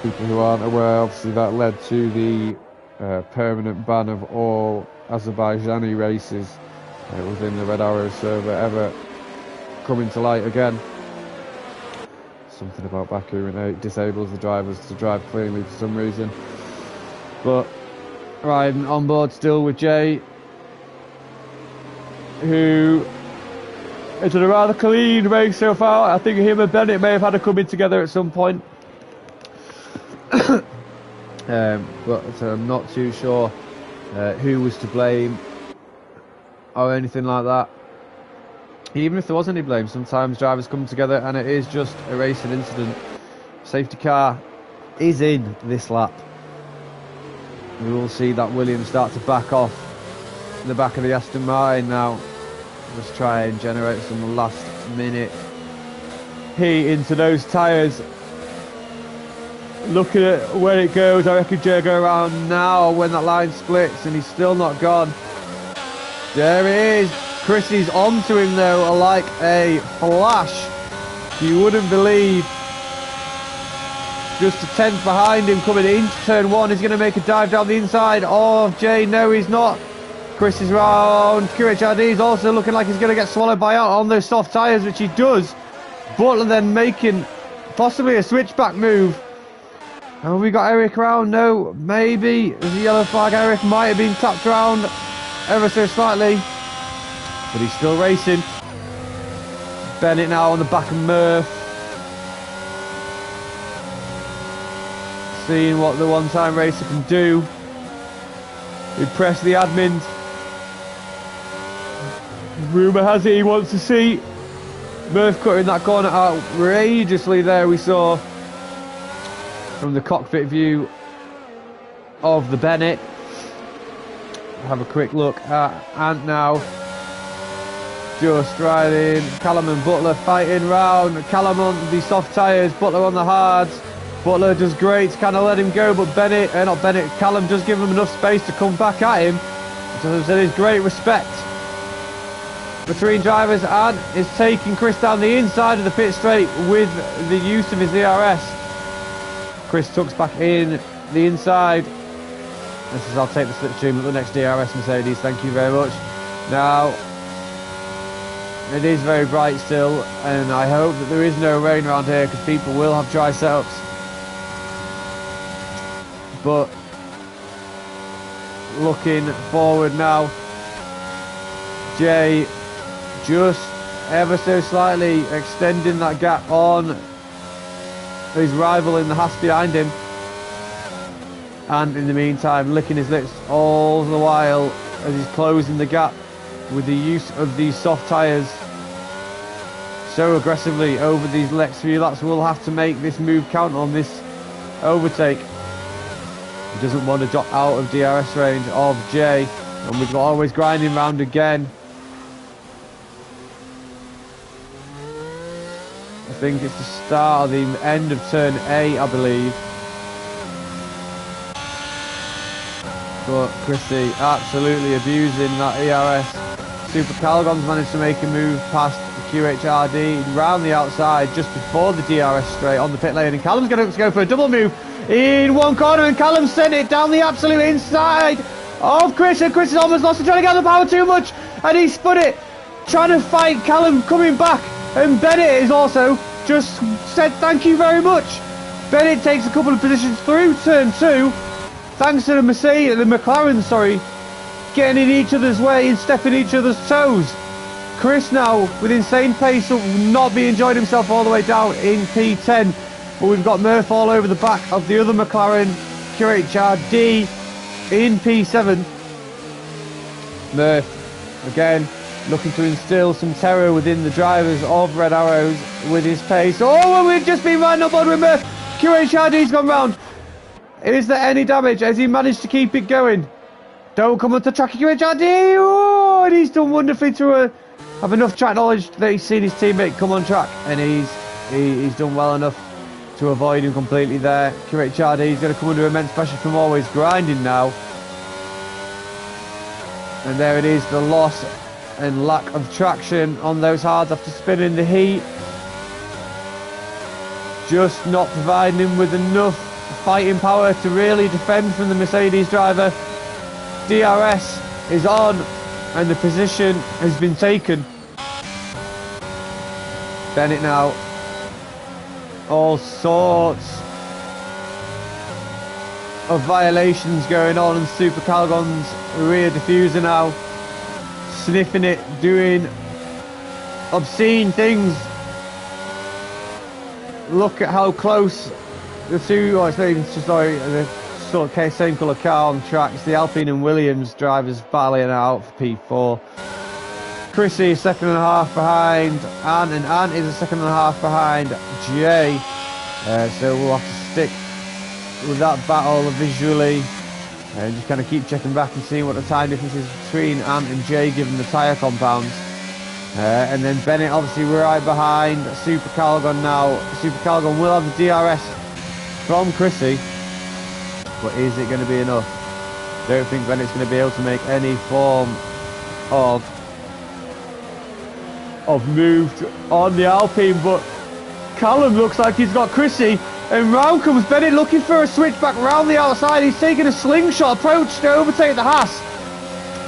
people who aren't aware, obviously that led to the permanent ban of all Azerbaijani races within the Red Arrow server ever coming to light again. Something about Baku and it disables the drivers to drive cleanly for some reason. But riding on board still with Jay, who has done a rather clean race so far. I think him and Bennett may have had a coming together at some point. But I'm not too sure who was to blame or anything like that. Even if there was any blame, sometimes drivers come together and it is just a racing incident. Safety car is in this lap. We will see that Williams start to back off in the back of the Aston Martin now. Just try and generate some last minute heat into those tyres. Looking at where it goes, I reckon Jay go around now when that line splits, and he's still not gone. There it is. Chrissy's onto him though like a flash. You wouldn't believe. Just a tenth behind him coming into turn 1. He's going to make a dive down the inside of Jay. No, he's not. Chris is round. QHRD is also looking like he's going to get swallowed by out on those soft tyres, which he does. Butler then making possibly a switchback move. Have we got Eric around? No, maybe. There's a yellow flag. Eric might have been tapped around ever so slightly, but he's still racing. Bennett now on the back of Murph. Seeing what the one-time racer can do. Impress the admins. Rumour has it he wants to see Murph cutting that corner outrageously there, we saw from the cockpit view of the Bennett. Have a quick look at Ant now. Just riding. Callum and Butler fighting round. Callum on the soft tyres, Butler on the hards. Butler does great to kind of let him go, but Callum does give him enough space to come back at him. So there is great respect between drivers. Ant is taking Chris down the inside of the pit straight with the use of his ERS. Chris tucks back in the inside. This is, I'll take the slipstream at the next DRS Mercedes, thank you very much. Now, it is very bright still, and I hope that there is no rain around here because people will have dry setups. But looking forward now, Jay just ever so slightly extending that gap on his rival in the Haas behind him, and in the meantime licking his lips all the while as he's closing the gap with the use of these soft tyres so aggressively over these next few laps. We'll have to make this move count on this overtake. He doesn't want to drop out of DRS range of Jay, and we've got always grinding round again. I think it's the start or the end of turn 8, I believe. But Chrissy absolutely abusing that ERS. Super Calgon's managed to make a move past QHRD round the outside just before the DRS straight on the pit lane, and Callum's going to go for a double move in one corner, and Callum sent it down the absolute inside of Chris, and Chris has almost lost it, trying to get the power too much, and he spun it, trying to fight Callum coming back, and Bennett is also just said thank you very much. Bennett takes a couple of positions through turn 2 thanks to the McLaren, getting in each other's way and stepping each other's toes. Chris now with insane pace will not be enjoying himself all the way down in P10, but we've got Murph all over the back of the other McLaren, QHRD in P7. Murph again looking to instill some terror within the drivers of Red Arrows with his pace. Oh, we've just been riding up on with Murph. QHRD's gone round. Is there any damage? Has he managed to keep it going? Don't come onto track, QHRD. Oh, and he's done wonderfully to have enough track knowledge that he's seen his teammate come on track, and he's done well enough to avoid him completely there. QHRD is going to come under immense pressure from always grinding now. And there it is, the loss and lack of traction on those hards after spinning the heat. Just not providing him with enough fighting power to really defend from the Mercedes driver. DRS is on and the position has been taken. Bennett now, all sorts of violations going on, and Super Calgon's rear diffuser now sniffing it, doing obscene things. Look at how close the two, or it's not even, sorry, the sort of same colour car on track. It's the Alpine and Williams drivers battling out for P4. Chrissy is second and a half behind Ant, and Ant is a second and a half behind Jay. So we'll have to stick with that battle visually and just kind of keep checking back and seeing what the time difference is between Ant and Jay given the tyre compounds. And then Bennett obviously right behind Super Calgon now. Super Calgon will have the DRS from Chrissy, but is it going to be enough? Don't think Bennett's going to be able to make any form of move on the Alpine, but Callum looks like he's got Chrissy, and round comes Bennett looking for a switchback round the outside. He's taking a slingshot approach to overtake the Haas.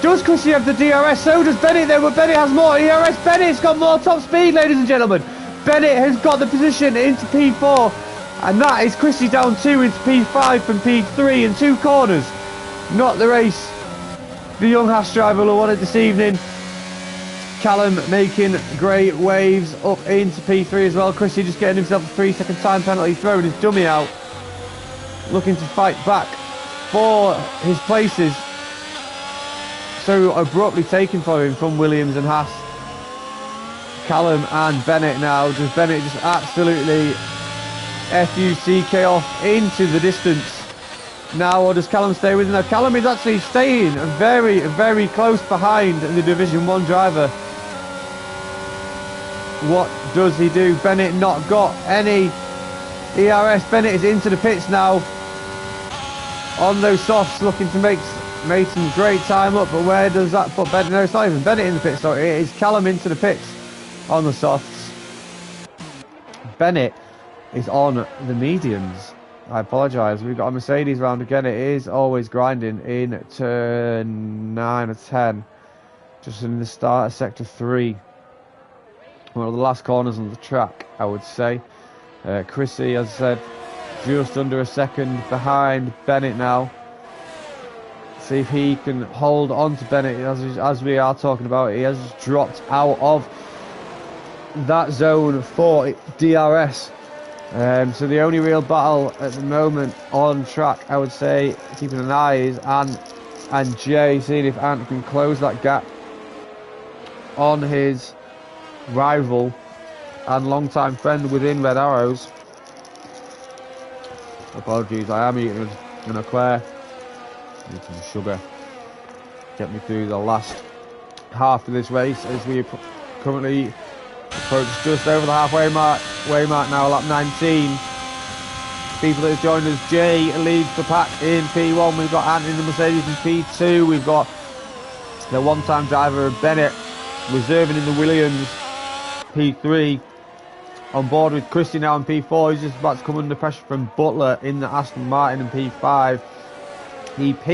Does Chrissy have the DRS? So does Bennett, though, but Bennett has more ERS. Bennett's got more top speed, ladies and gentlemen. Bennett has got the position into P4, and that is Chrissy down 2 into P5 from P3 in 2 corners. Not the race the young Haas driver will want it this evening. Callum making great waves up into P3 as well. Chrissy just getting himself a 3-second time penalty, throwing his dummy out, looking to fight back for his places. So abruptly taken from him from Williams and Haas. Callum and Bennett now. Does Bennett just absolutely FUCK off into the distance now, or does Callum stay with him? Now Callum is actually staying very, very close behind the Division 1 driver. What does he do? Bennett not got any ERS. Bennett is into the pits now on those softs, looking to make some great time up, but where does that put Bennett? No, it's not even Bennett in the pits, sorry, it is Callum into the pits on the softs. Bennett is on the mediums. I apologise, we've got a Mercedes round again. It is always grinding in turn 9 or 10, just in the start of sector 3, one of the last corners on the track, I would say. Chrissy, as I said, just under a second behind Bennett now. See if he can hold on to Bennett. As we are talking about, he has dropped out of that zone for DRS. So the only real battle at the moment on track, I would say, keeping an eye, is Ant and Jay, seeing if Ant can close that gap on his rival and long-time friend within Red Arrows. Apologies, I am eating an eclair. Need some sugar. Get me through the last half of this race as we currently approach just over the halfway mark. Now, lap 19. People that have joined us, Jay leads the pack in P1. We've got Ant in the Mercedes in P2. We've got the one-time driver Bennett reserving in the Williams P3. On board with Christy now in P4. He's just about to come under pressure from Butler in the Aston Martin in P5. EP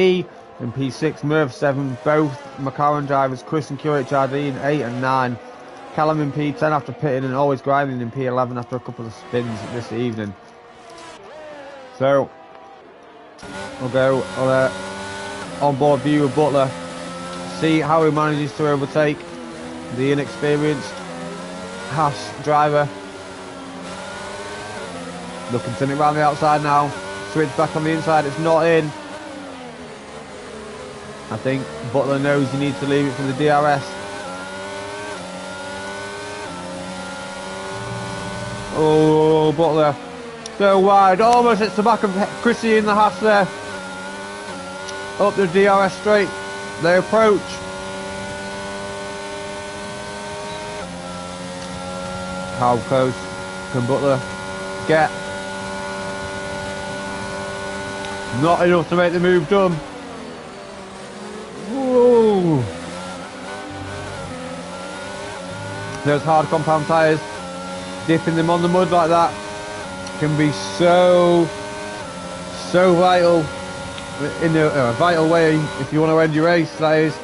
and P6, Merv 7, both McLaren drivers, Chris and QHRD in 8 and 9. Callum in P10 after pitting and always grinding in P11 after a couple of spins this evening. So we'll go on board view of Butler, see how he manages to overtake the inexperienced Haas driver. Looking to turn it around the outside now, switch back on the inside, it's not in. I think Butler knows he needs to leave it for the DRS. Oh, Butler, go wide, almost hits the back of Chrissy in the half there. Up the DRS straight, they approach. How close can Butler get? Not enough to make the move done. Whoa. Those hard compound tyres, dipping them on the mud like that can be so vital in a vital way if you want to end your race, that is.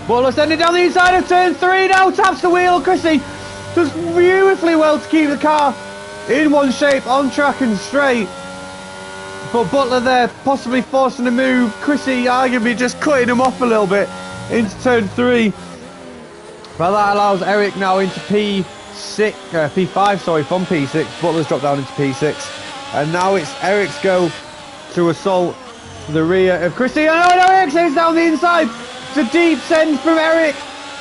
Butler sending down the inside of turn 3 now, taps the wheel. Chrissy does beautifully well to keep the car in one shape, on track and straight. But Butler there possibly forcing a move. Chrissy arguably just cutting him off a little bit into turn 3. Well, that allows Eric now into P5, sorry, from P6. Butler's dropped down into P6. And now it's Eric's go to assault the rear of Chrissy. Oh no, Eric sends down the inside. It's a deep send from Eric.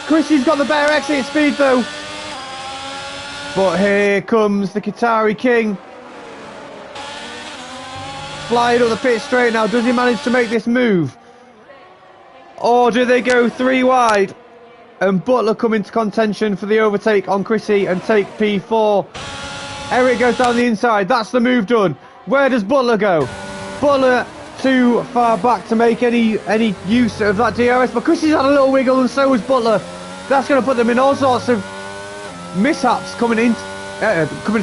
Chrissy's got the better exit speed though. But here comes the Qatari King. Flying up the pit straight now. Does he manage to make this move? Or do they go 3 wide? And Butler come into contention for the overtake on Chrissy and take P4. Eric goes down the inside. That's the move done. Where does Butler go? Butler too far back to make any use of that DRS. But Chrissy's had a little wiggle and so was Butler. That's going to put them in all sorts of mishaps coming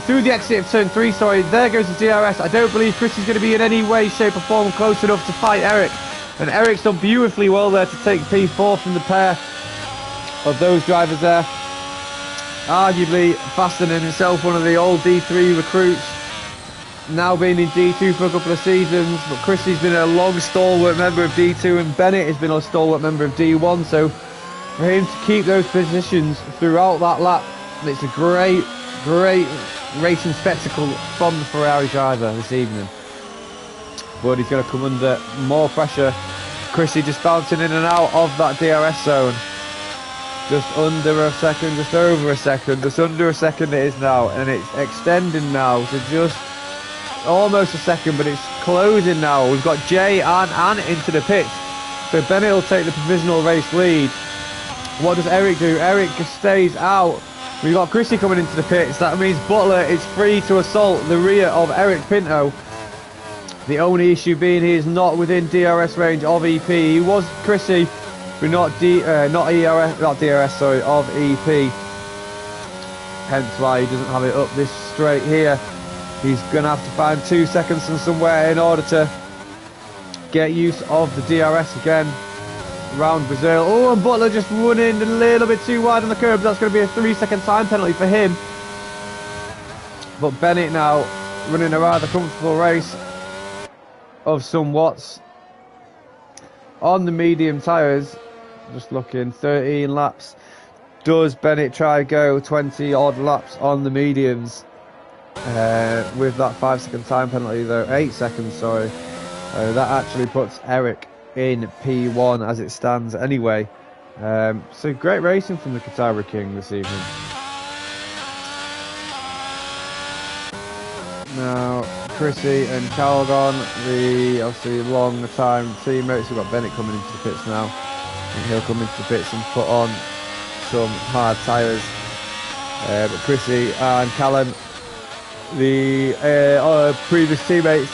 through the exit of turn 3, sorry. There goes the DRS. I don't believe Chris is going to be in any way, shape or form close enough to fight Eric. And Eric's done beautifully well there to take P4 from the pair of those drivers there. arguably faster than himself, one of the old D3 recruits, now being in D2 for a couple of seasons. But Chrissy's been a long stalwart member of D2, and Bennett has been a stalwart member of D1. So for him to keep those positions throughout that lap, it's a great racing spectacle from the Ferrari driver this evening. But he's going to come under more pressure. Chrissy just bouncing in and out of that DRS zone. Just under a second, just over a second, just under a second it is now, and it's extending now to just almost a second, but it's closing now. We've got Jay and Ann into the pits, so Bennett will take the provisional race lead. What does Eric do? Eric stays out. We've got Chrissy coming into the pits. That means Butler is free to assault the rear of Eric Pinto. The only issue being he is not within DRS range of EP. He was Chrissy, but not DRS, sorry, of EP. Hence why he doesn't have it up this straight here. He's going to have to find 2 seconds from somewhere in order to get use of the DRS again. Round Brazil. Oh, and Butler just running a little bit too wide on the curb. That's going to be a 3-second time penalty for him. But Bennett now running a rather comfortable race of some watts on the medium tyres. Just looking, 13 laps. Does Bennett try go 20 odd laps on the mediums with that 5-second time penalty though? 8 seconds, sorry. That actually puts Eric in P1 as it stands anyway. So great racing from the Qatari King this evening. Now Chrissy and Calgon, the obviously long time teammates. We've got Bennett coming into the pits now, and he'll come into the pits and put on some hard tyres. But Chrissy and Callum, the previous teammates,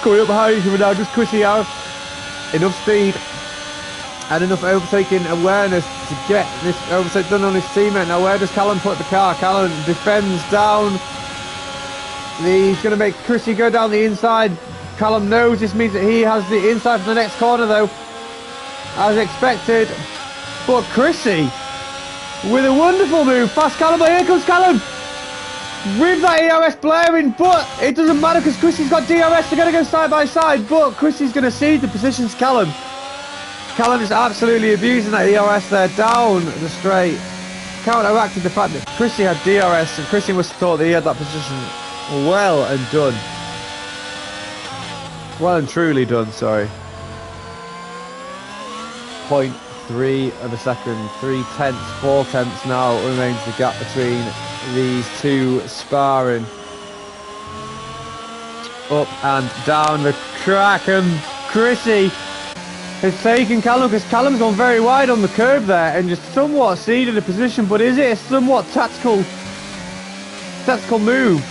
coming up behind each other now. Just Chrissy out enough speed and enough overtaking awareness to get this overtake done on his teammate. Now where does Callum put the car? Callum defends down. He's going to make Chrissy go down the inside. Callum knows this means that he has the inside for the next corner though, as expected. But Chrissy with a wonderful move past Callum. But here comes Callum with that ERS blaring, but it doesn't matter because Chrissy's got DRS. They're going to go side by side, but Chrissy's going to cede the position to Callum. Callum is absolutely abusing that ERS there down the straight, counteracting the fact that Chrissy had DRS, and Chrissy must have thought that he had that position well and done. Well and truly done, sorry. 0.3 of a second, 3 tenths, 4 tenths now remains the gap between these two sparring. Up and down the track, and Chrissy has taken Callum because Callum's gone very wide on the curb there and just somewhat ceded the position. But is it a somewhat tactical move?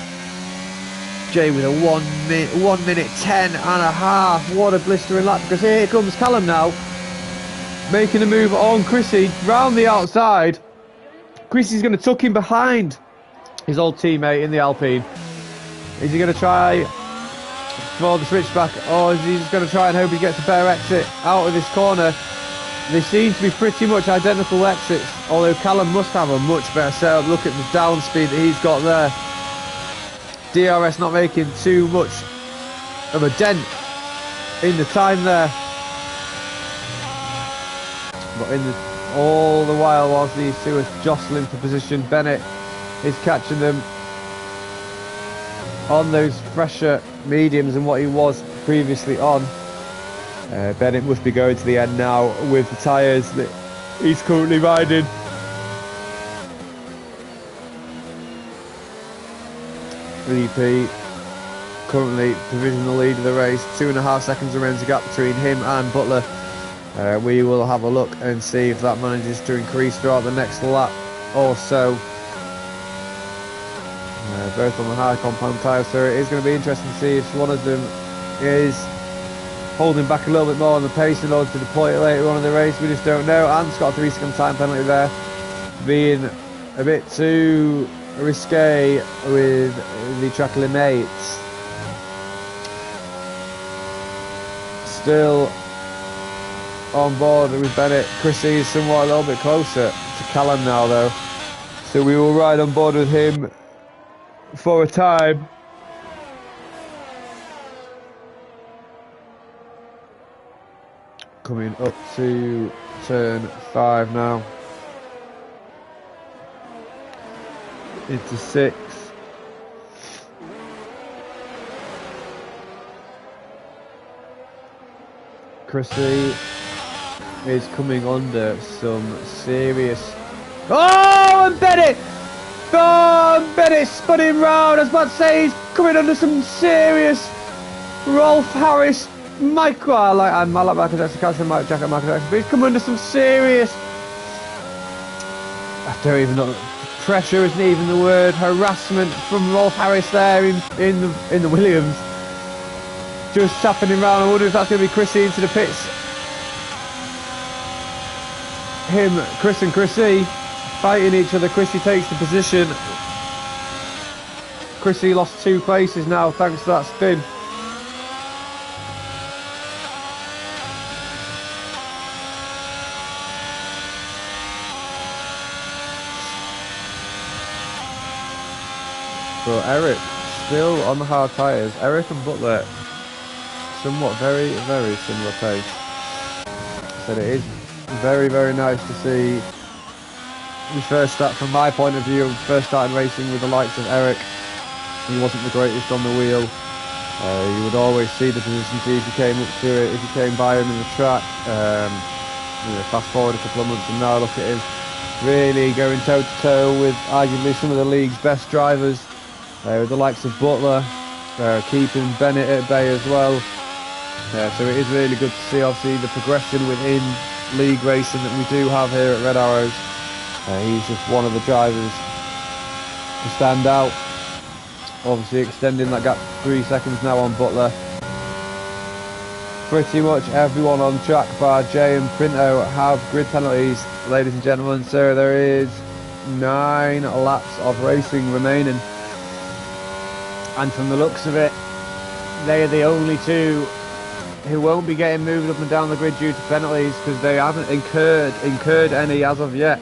Jay with a 1 minute 10 and a half. What a blistering lap, because here comes Callum now, making a move on Chrissy round the outside. Chrissy's going to tuck him behind his old teammate in the Alpine. Is he going to try for the switchback, or is he just going to try and hope he gets a better exit out of this corner? They seem to be pretty much identical exits, although Callum must have a much better setup. Look at the down speed that he's got there. DRS not making too much of a dent in the time there. But all the while, whilst these two are jostling for position, Bennett is catching them on those fresher mediums than what he was previously on. Bennett must be going to the end now with the tyres that he's currently riding. EP currently provisional lead of the race. 2.5 seconds remains the gap between him and Butler. We will have a look and see if that manages to increase throughout the next lap or so. Both on the high compound tyres, so it is going to be interesting to see if one of them is holding back a little bit more on the pace in order to deploy it later on in the race. We just don't know. Ant's got a 3-second time penalty there, being a bit too risque with the track limits. Still on board with Bennett. Chrissy is somewhat a little bit closer to Callum now, though. So we will ride on board with him for a time. Coming up to turn 5 now. Into 6. Chrissy is coming under some serious... Oh, and Bennett! Oh, and Bennett spun him round. I was about to say he's coming under some serious Rolf Harris micro. I like Michael Jackson, can't say Mike Jacket Michael Jackson, but he's come under some serious... I don't even know. Pressure isn't even the word. Harassment from Rolf Harris there in the Williams. Just tapping him round. I wonder if that's going to be Chrissy into the pits. Chris and Chrissy fighting each other. Chrissy takes the position. Chrissy lost 2 places now thanks to that spin. But Eric still on the hard tyres. Eric and Butler somewhat very, very similar pace. So it is very, very nice to see we first start, from my point of view, first started racing with the likes of Eric. He wasn't the greatest on the wheel. You would always see the position if you came up to it, if you came by him in the track. Fast forward a couple of months and now look at him really going toe to toe with arguably some of the league's best drivers. With the likes of Butler, keeping Bennett at bay as well. So it is really good to see, obviously, the progression within league racing that we do have here at Red Arrows. He's just one of the drivers to stand out. Obviously extending that gap 3 seconds now on Butler. Pretty much everyone on track bar Jay and Pinto have grid penalties, ladies and gentlemen. So there is 9 laps of racing remaining. And from the looks of it, they are the only 2 who won't be getting moved up and down the grid due to penalties, because they haven't incurred any as of yet.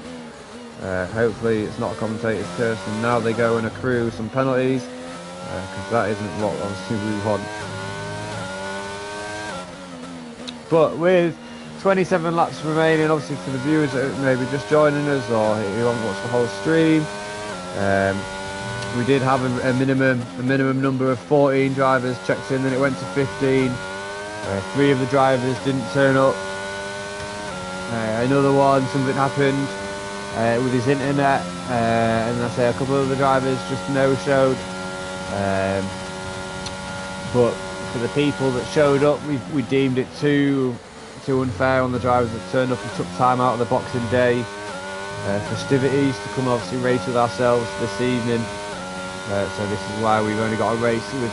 Hopefully it's not a commentator's curse and now they go and accrue some penalties, because that isn't what obviously we want. But with 27 laps remaining, obviously for the viewers that may be just joining us or who haven't watched the whole stream, we did have a minimum number of 14 drivers checked in, then it went to 15. 3 of the drivers didn't turn up. Another one, something happened with his internet, and I say a couple of the drivers just no-showed. But for the people that showed up, we deemed it too unfair on the drivers that turned up and took time out of the Boxing Day festivities to come obviously race with ourselves this evening. So this is why we've only got a race with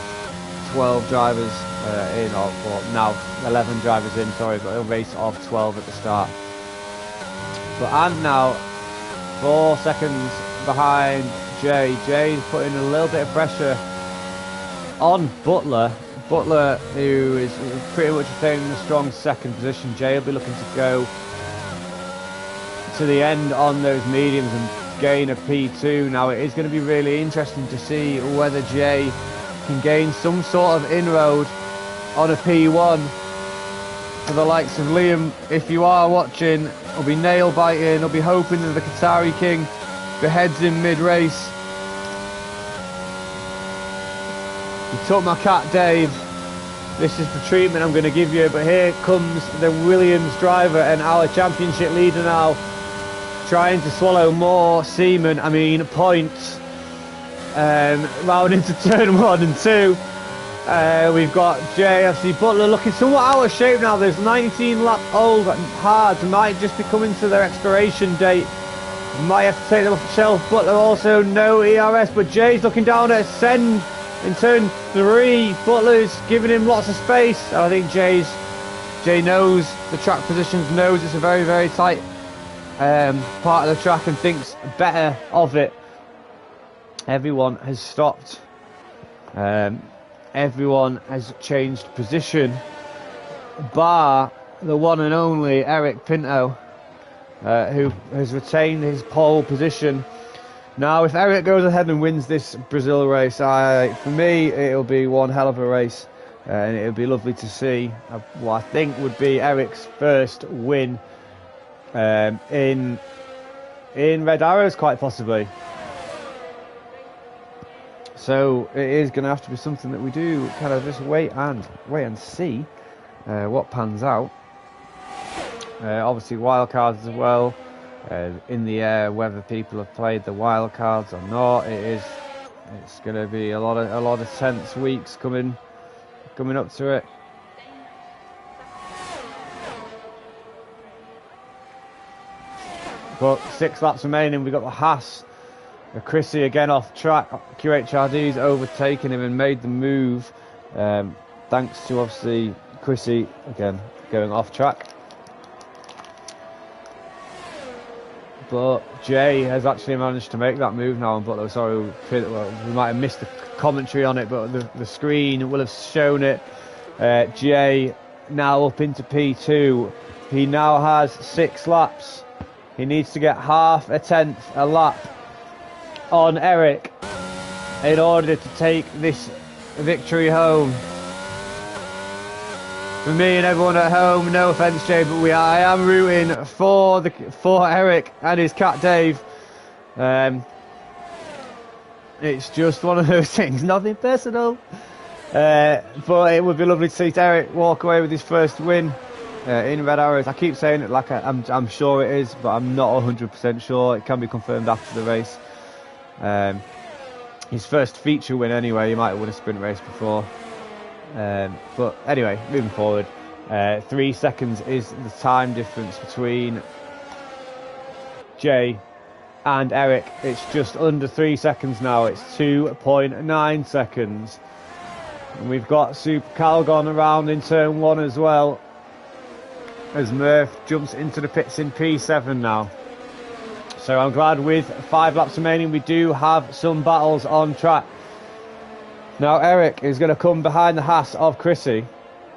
12 drivers in, or now 11 drivers in, sorry, but a race of 12 at the start. But I'm now 4 seconds behind Jay. Jay's putting a little bit of pressure on Butler. Butler, who is pretty much retaining a strong second position. Jay will be looking to go to the end on those mediums and gain a P2. Now it is going to be really interesting to see whether Jay can gain some sort of inroad on a P1 for the likes of Liam. If you are watching, I'll be nail biting, I'll be hoping that the Qatari King beheads him mid-race. You took my cat, Dave. This is the treatment I'm going to give you, but here comes the Williams driver and our championship leader now, trying to swallow more points. Round into turn 1 and 2, we've got JFC Butler looking somewhat out of shape now. There's 19 lap old hards, might just be coming to their expiration date. Might have to take them off the shelf. Butler also no ERS, but Jay's looking down at Send in turn 3. Butler's giving him lots of space. I think Jay knows the track positions, knows it's a very, very tight part of the track and thinks better of it. Everyone has stopped. Everyone has changed position, bar the one and only Eric Pinto. who has retained his pole position. Now, if Eric goes ahead and wins this Brazil race, for me, it'll be one hell of a race. And it'll be lovely to see what I think would be Eric's first win in Red Arrows, quite possibly. So it is going to have to be something that we do kind of just wait and see what pans out. Obviously wildcards as well, in the air, whether people have played the wildcards or not. It's going to be a lot of tense weeks coming up to it. But 6 laps remaining. We've got the Haas, Chrissy again off track. QHRD's overtaken him and made the move, thanks to obviously Chrissy again going off track. But Jay has actually managed to make that move now on Butler. Sorry, we might have missed the commentary on it, but the screen will have shown it. Jay now up into P2. He now has 6 laps. He needs to get half a tenth a lap on Eric in order to take this victory home. For me and everyone at home, no offence, Jay, but I am rooting for Eric and his cat Dave. It's just one of those things, nothing personal. But it would be lovely to see Eric walk away with his first win in Red Arrows. I keep saying it like I'm sure it is, but I'm not 100% sure. It can be confirmed after the race. His first feature win anyway. He might have won a sprint race before. But anyway, moving forward, 3 seconds is the time difference between Jay and Eric. It's just under 3 seconds now. It's 2.9 seconds. And we've got Super Calgon around in turn 1 as well, as Murph jumps into the pits in P7 now. So I'm glad with 5 laps remaining we do have some battles on track. Now Eric is going to come behind the Haas of Chrissy.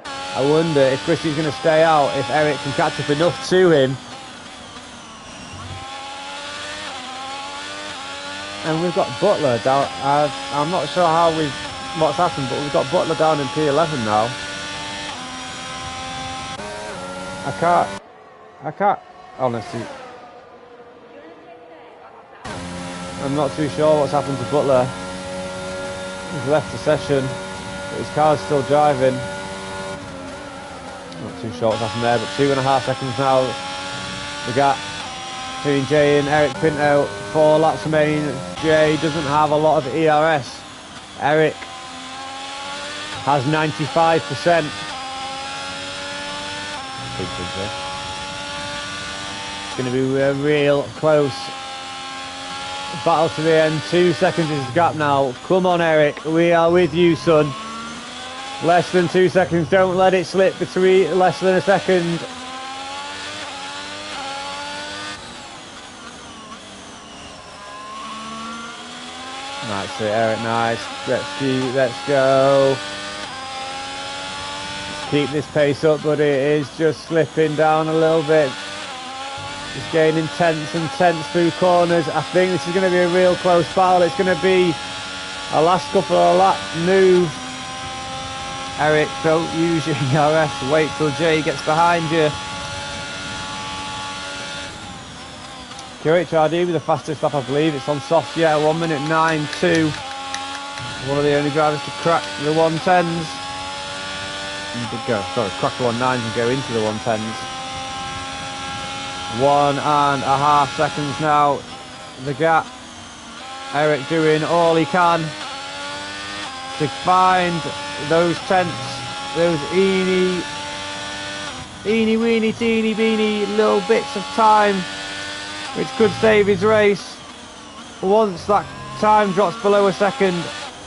I wonder if Chrissy's going to stay out, if Eric can catch up enough to him. And we've got Butler down. I'm not sure what's happened, but we've got Butler down in P11 now. I can't, honestly. I'm not too sure what's happened to Butler. He's left the session, but his car's still driving. Not too sure what's happened there, but 2.5 seconds now. The gap between Jay and Eric Pinto. 4 laps remaining. Jay doesn't have a lot of ERS. Eric has 95%. It's going to be a real close battle to the end. 2 seconds is the gap now. Come on, Eric. We are with you, son. Less than 2 seconds. Don't let it slip between less than a second. That's it, Eric. Nice. Let's go. Keep this pace up, but it is just slipping down a little bit. It's getting intense through corners. I think this is going to be a real close battle. It's going to be a last couple of lap move. Eric, don't use your ERS. Wait till Jay gets behind you. QHRD with the fastest lap, I believe. It's on soft, yeah, 1:09.2. One of the only drivers to crack the 110s. Crack the 1.9s and go into the 110s. 1.5 seconds now. The gap. Eric doing all he can to find those tenths, those eeny weeny teeny beeny little bits of time, which could save his race. Once that time drops below a second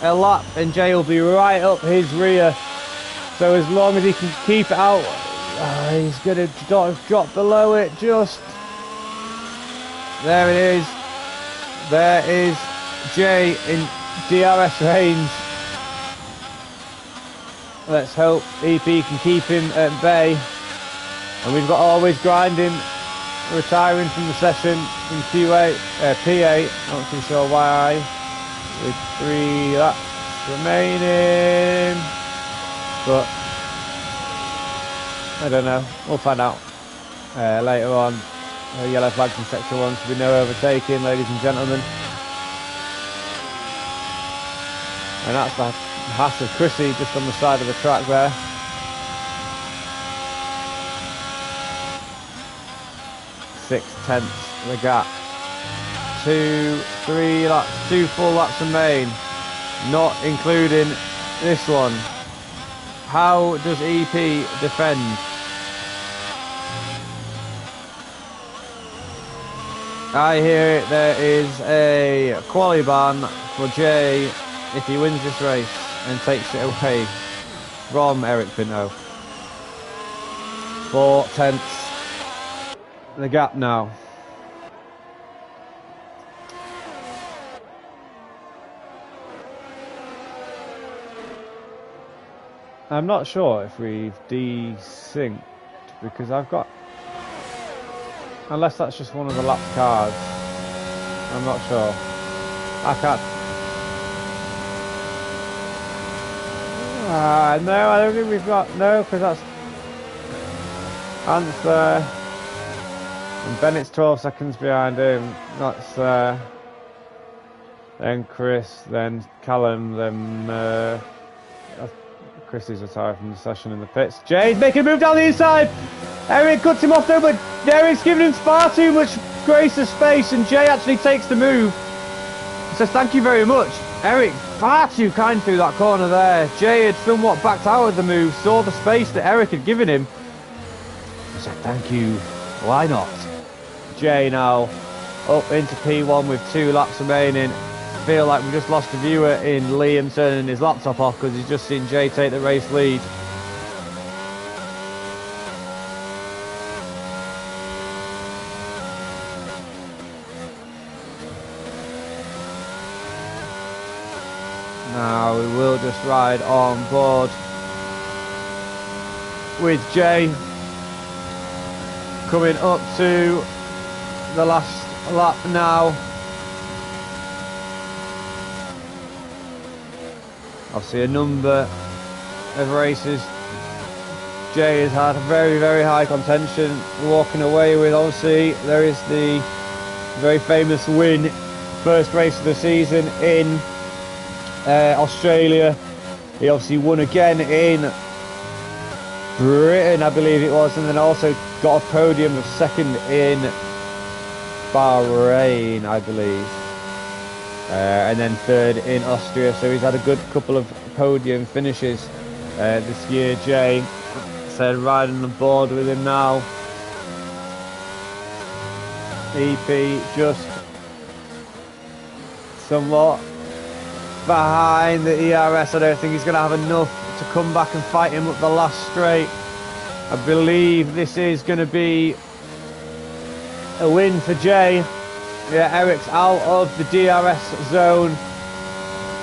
a lap, and Jay will be right up his rear. So as long as he can keep it out, he's going to drop below it just. There it is. There is Jay in DRS range. Let's hope EP can keep him at bay. And we've got Always Grinding retiring from the session in Q8, P8, not too sure why, with 3 laps remaining, but I don't know, we'll find out later on. Yellow flags in sector 1, so we no overtaking, ladies and gentlemen. And that's the Haas of Chrissy just on the side of the track there. Six tenths the gap. 3 laps, 2 full laps of main, not including this one. How does EP defend? I hear there is a quali ban for Jay if he wins this race and takes it away from Eric Pinto. 4 tenths the gap now. I'm not sure if we've desynced because I've got, unless that's just one of the lap cards, I'm not sure. I can't. No, I don't think we've got, no, because that's Ant's there. And Bennett's 12 seconds behind him. That's then Chris, then Callum, then Chrissy's retired from the session in the pits. Jay's making a move down the inside. Eric cuts him off though, but Eric's giving him far too much grace of space, and Jay actually takes the move. He says thank you very much. Eric far too kind through that corner there. Jay had somewhat backed out of the move, saw the space that Eric had given him. He said thank you, why not? Jay now up into P1 with 2 laps remaining. Feel like we just lost a viewer in Liam turning his laptop off because he's just seen Jay take the race lead. Now we will just ride on board with Jay coming up to the last lap now. Obviously a number of races Jay has had very, very high contention, walking away with. Obviously there is the very famous win, first race of the season in Australia. He obviously won again in Britain, I believe it was, and then also got a podium of second in Bahrain, I believe. And then third in Austria, so he's had a good couple of podium finishes this year. Jay said riding on board with him now. EP just somewhat behind the ERS. I don't think he's going to have enough to come back and fight him up the last straight. I believe this is going to be a win for Jay. Yeah, Eric's out of the DRS zone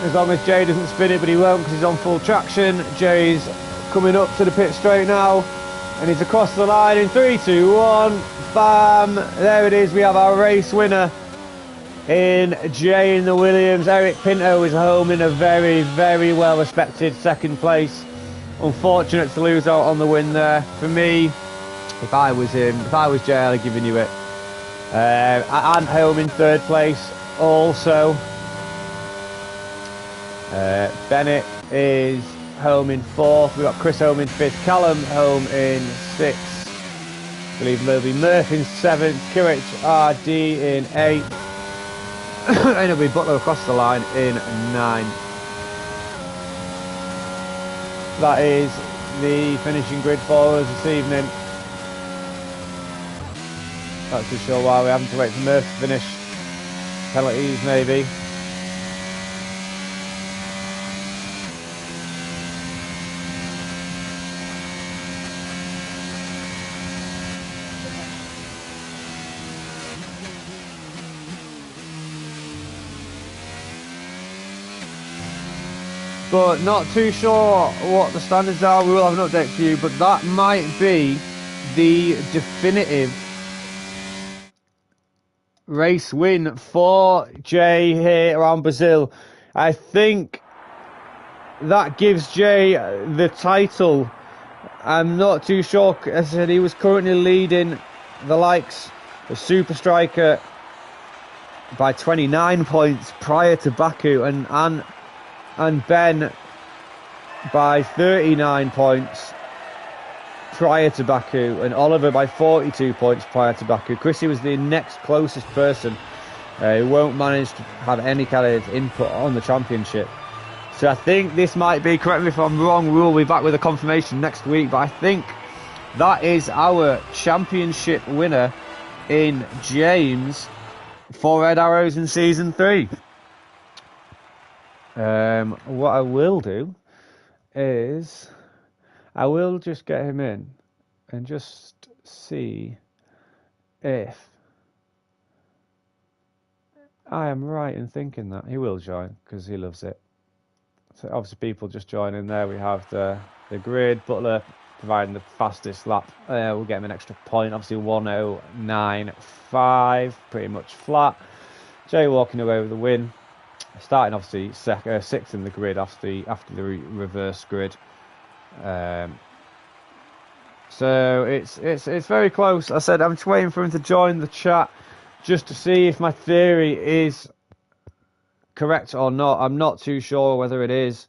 as long as Jay doesn't spin it, but he won't because he's on full traction. Jay's coming up to the pit straight now and he's across the line in 3, 2, 1. Bam! There it is. We have our race winner in Jay in the Williams. Eric Pinto is home in a very, very well respected second place. Unfortunate to lose out on the win there. For me, if I was him, if I was Jay, I'd have given you it. And home in third place also. Bennett is home in fourth. We've got Chris home in fifth. Callum home in sixth. I believe Moby Murphy in seventh. Kirich RD in eighth. And it'll be Butler across the line in ninth. That is the finishing grid for us this evening. Not too sure why we're having to wait for Murphy to finish. Penalties maybe. But not too sure what the standards are. We will have an update for you, but that might be the definitive race win for Jay here around Brazil. I think that gives Jay the title. I'm not too sure. As I said, he was currently leading the likes of Super Striker by 29 points prior to Baku, and Ben by 39 points prior to Baku, and Oliver by 42 points prior to Baku. Chrissy was the next closest person who won't manage to have any kind of input on the championship. So I think this might be, correct me if I'm wrong, we'll be back with a confirmation next week, but I think that is our championship winner in James for Red Arrows in Season 3. What I will do is I will just get him in and just see if I am right in thinking that he will join, because he loves it. So obviously people just join in there. We have the grid. Butler providing the fastest lap. We'll get him an extra point. Obviously 1:09.5, pretty much flat. Jay walking away with the win. Starting obviously sixth in the grid after the reverse grid. So it's very close. I said I'm just waiting for him to join the chat just to see if my theory is correct or not. I'm not too sure whether it is.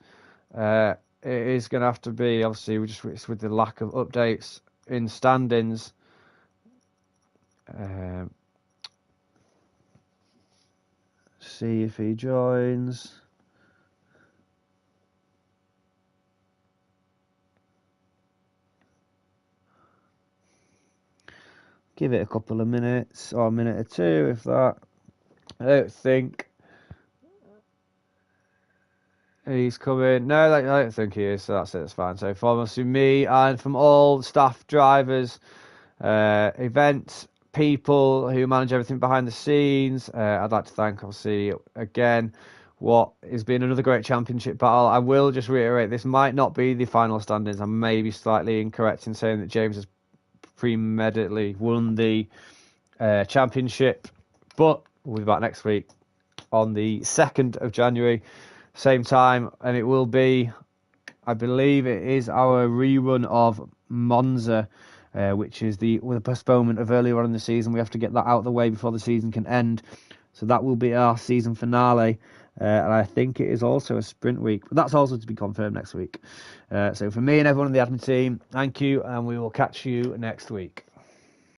It is going to have to be, obviously, it's with the lack of updates in standings. See if he joins. Give it a couple of minutes, or a minute or two, if that. I don't think he's coming. No, I don't think he is, so that's it, it's fine. So from obviously me and from all staff, drivers, events, people who manage everything behind the scenes, I'd like to thank, obviously, again, what has been another great championship battle. I will just reiterate, this might not be the final standings. I may be slightly incorrect in saying that James has premeditately won the championship, but we'll be back next week on the 2nd of January, same time, and it will be, I believe it is our rerun of Monza, which is with a postponement of earlier on in the season. We have to get that out of the way before the season can end, so that will be our season finale, and I think it is also a sprint week, but that's also to be confirmed next week. So for me and everyone on the admin team, thank you, and we will catch you next week.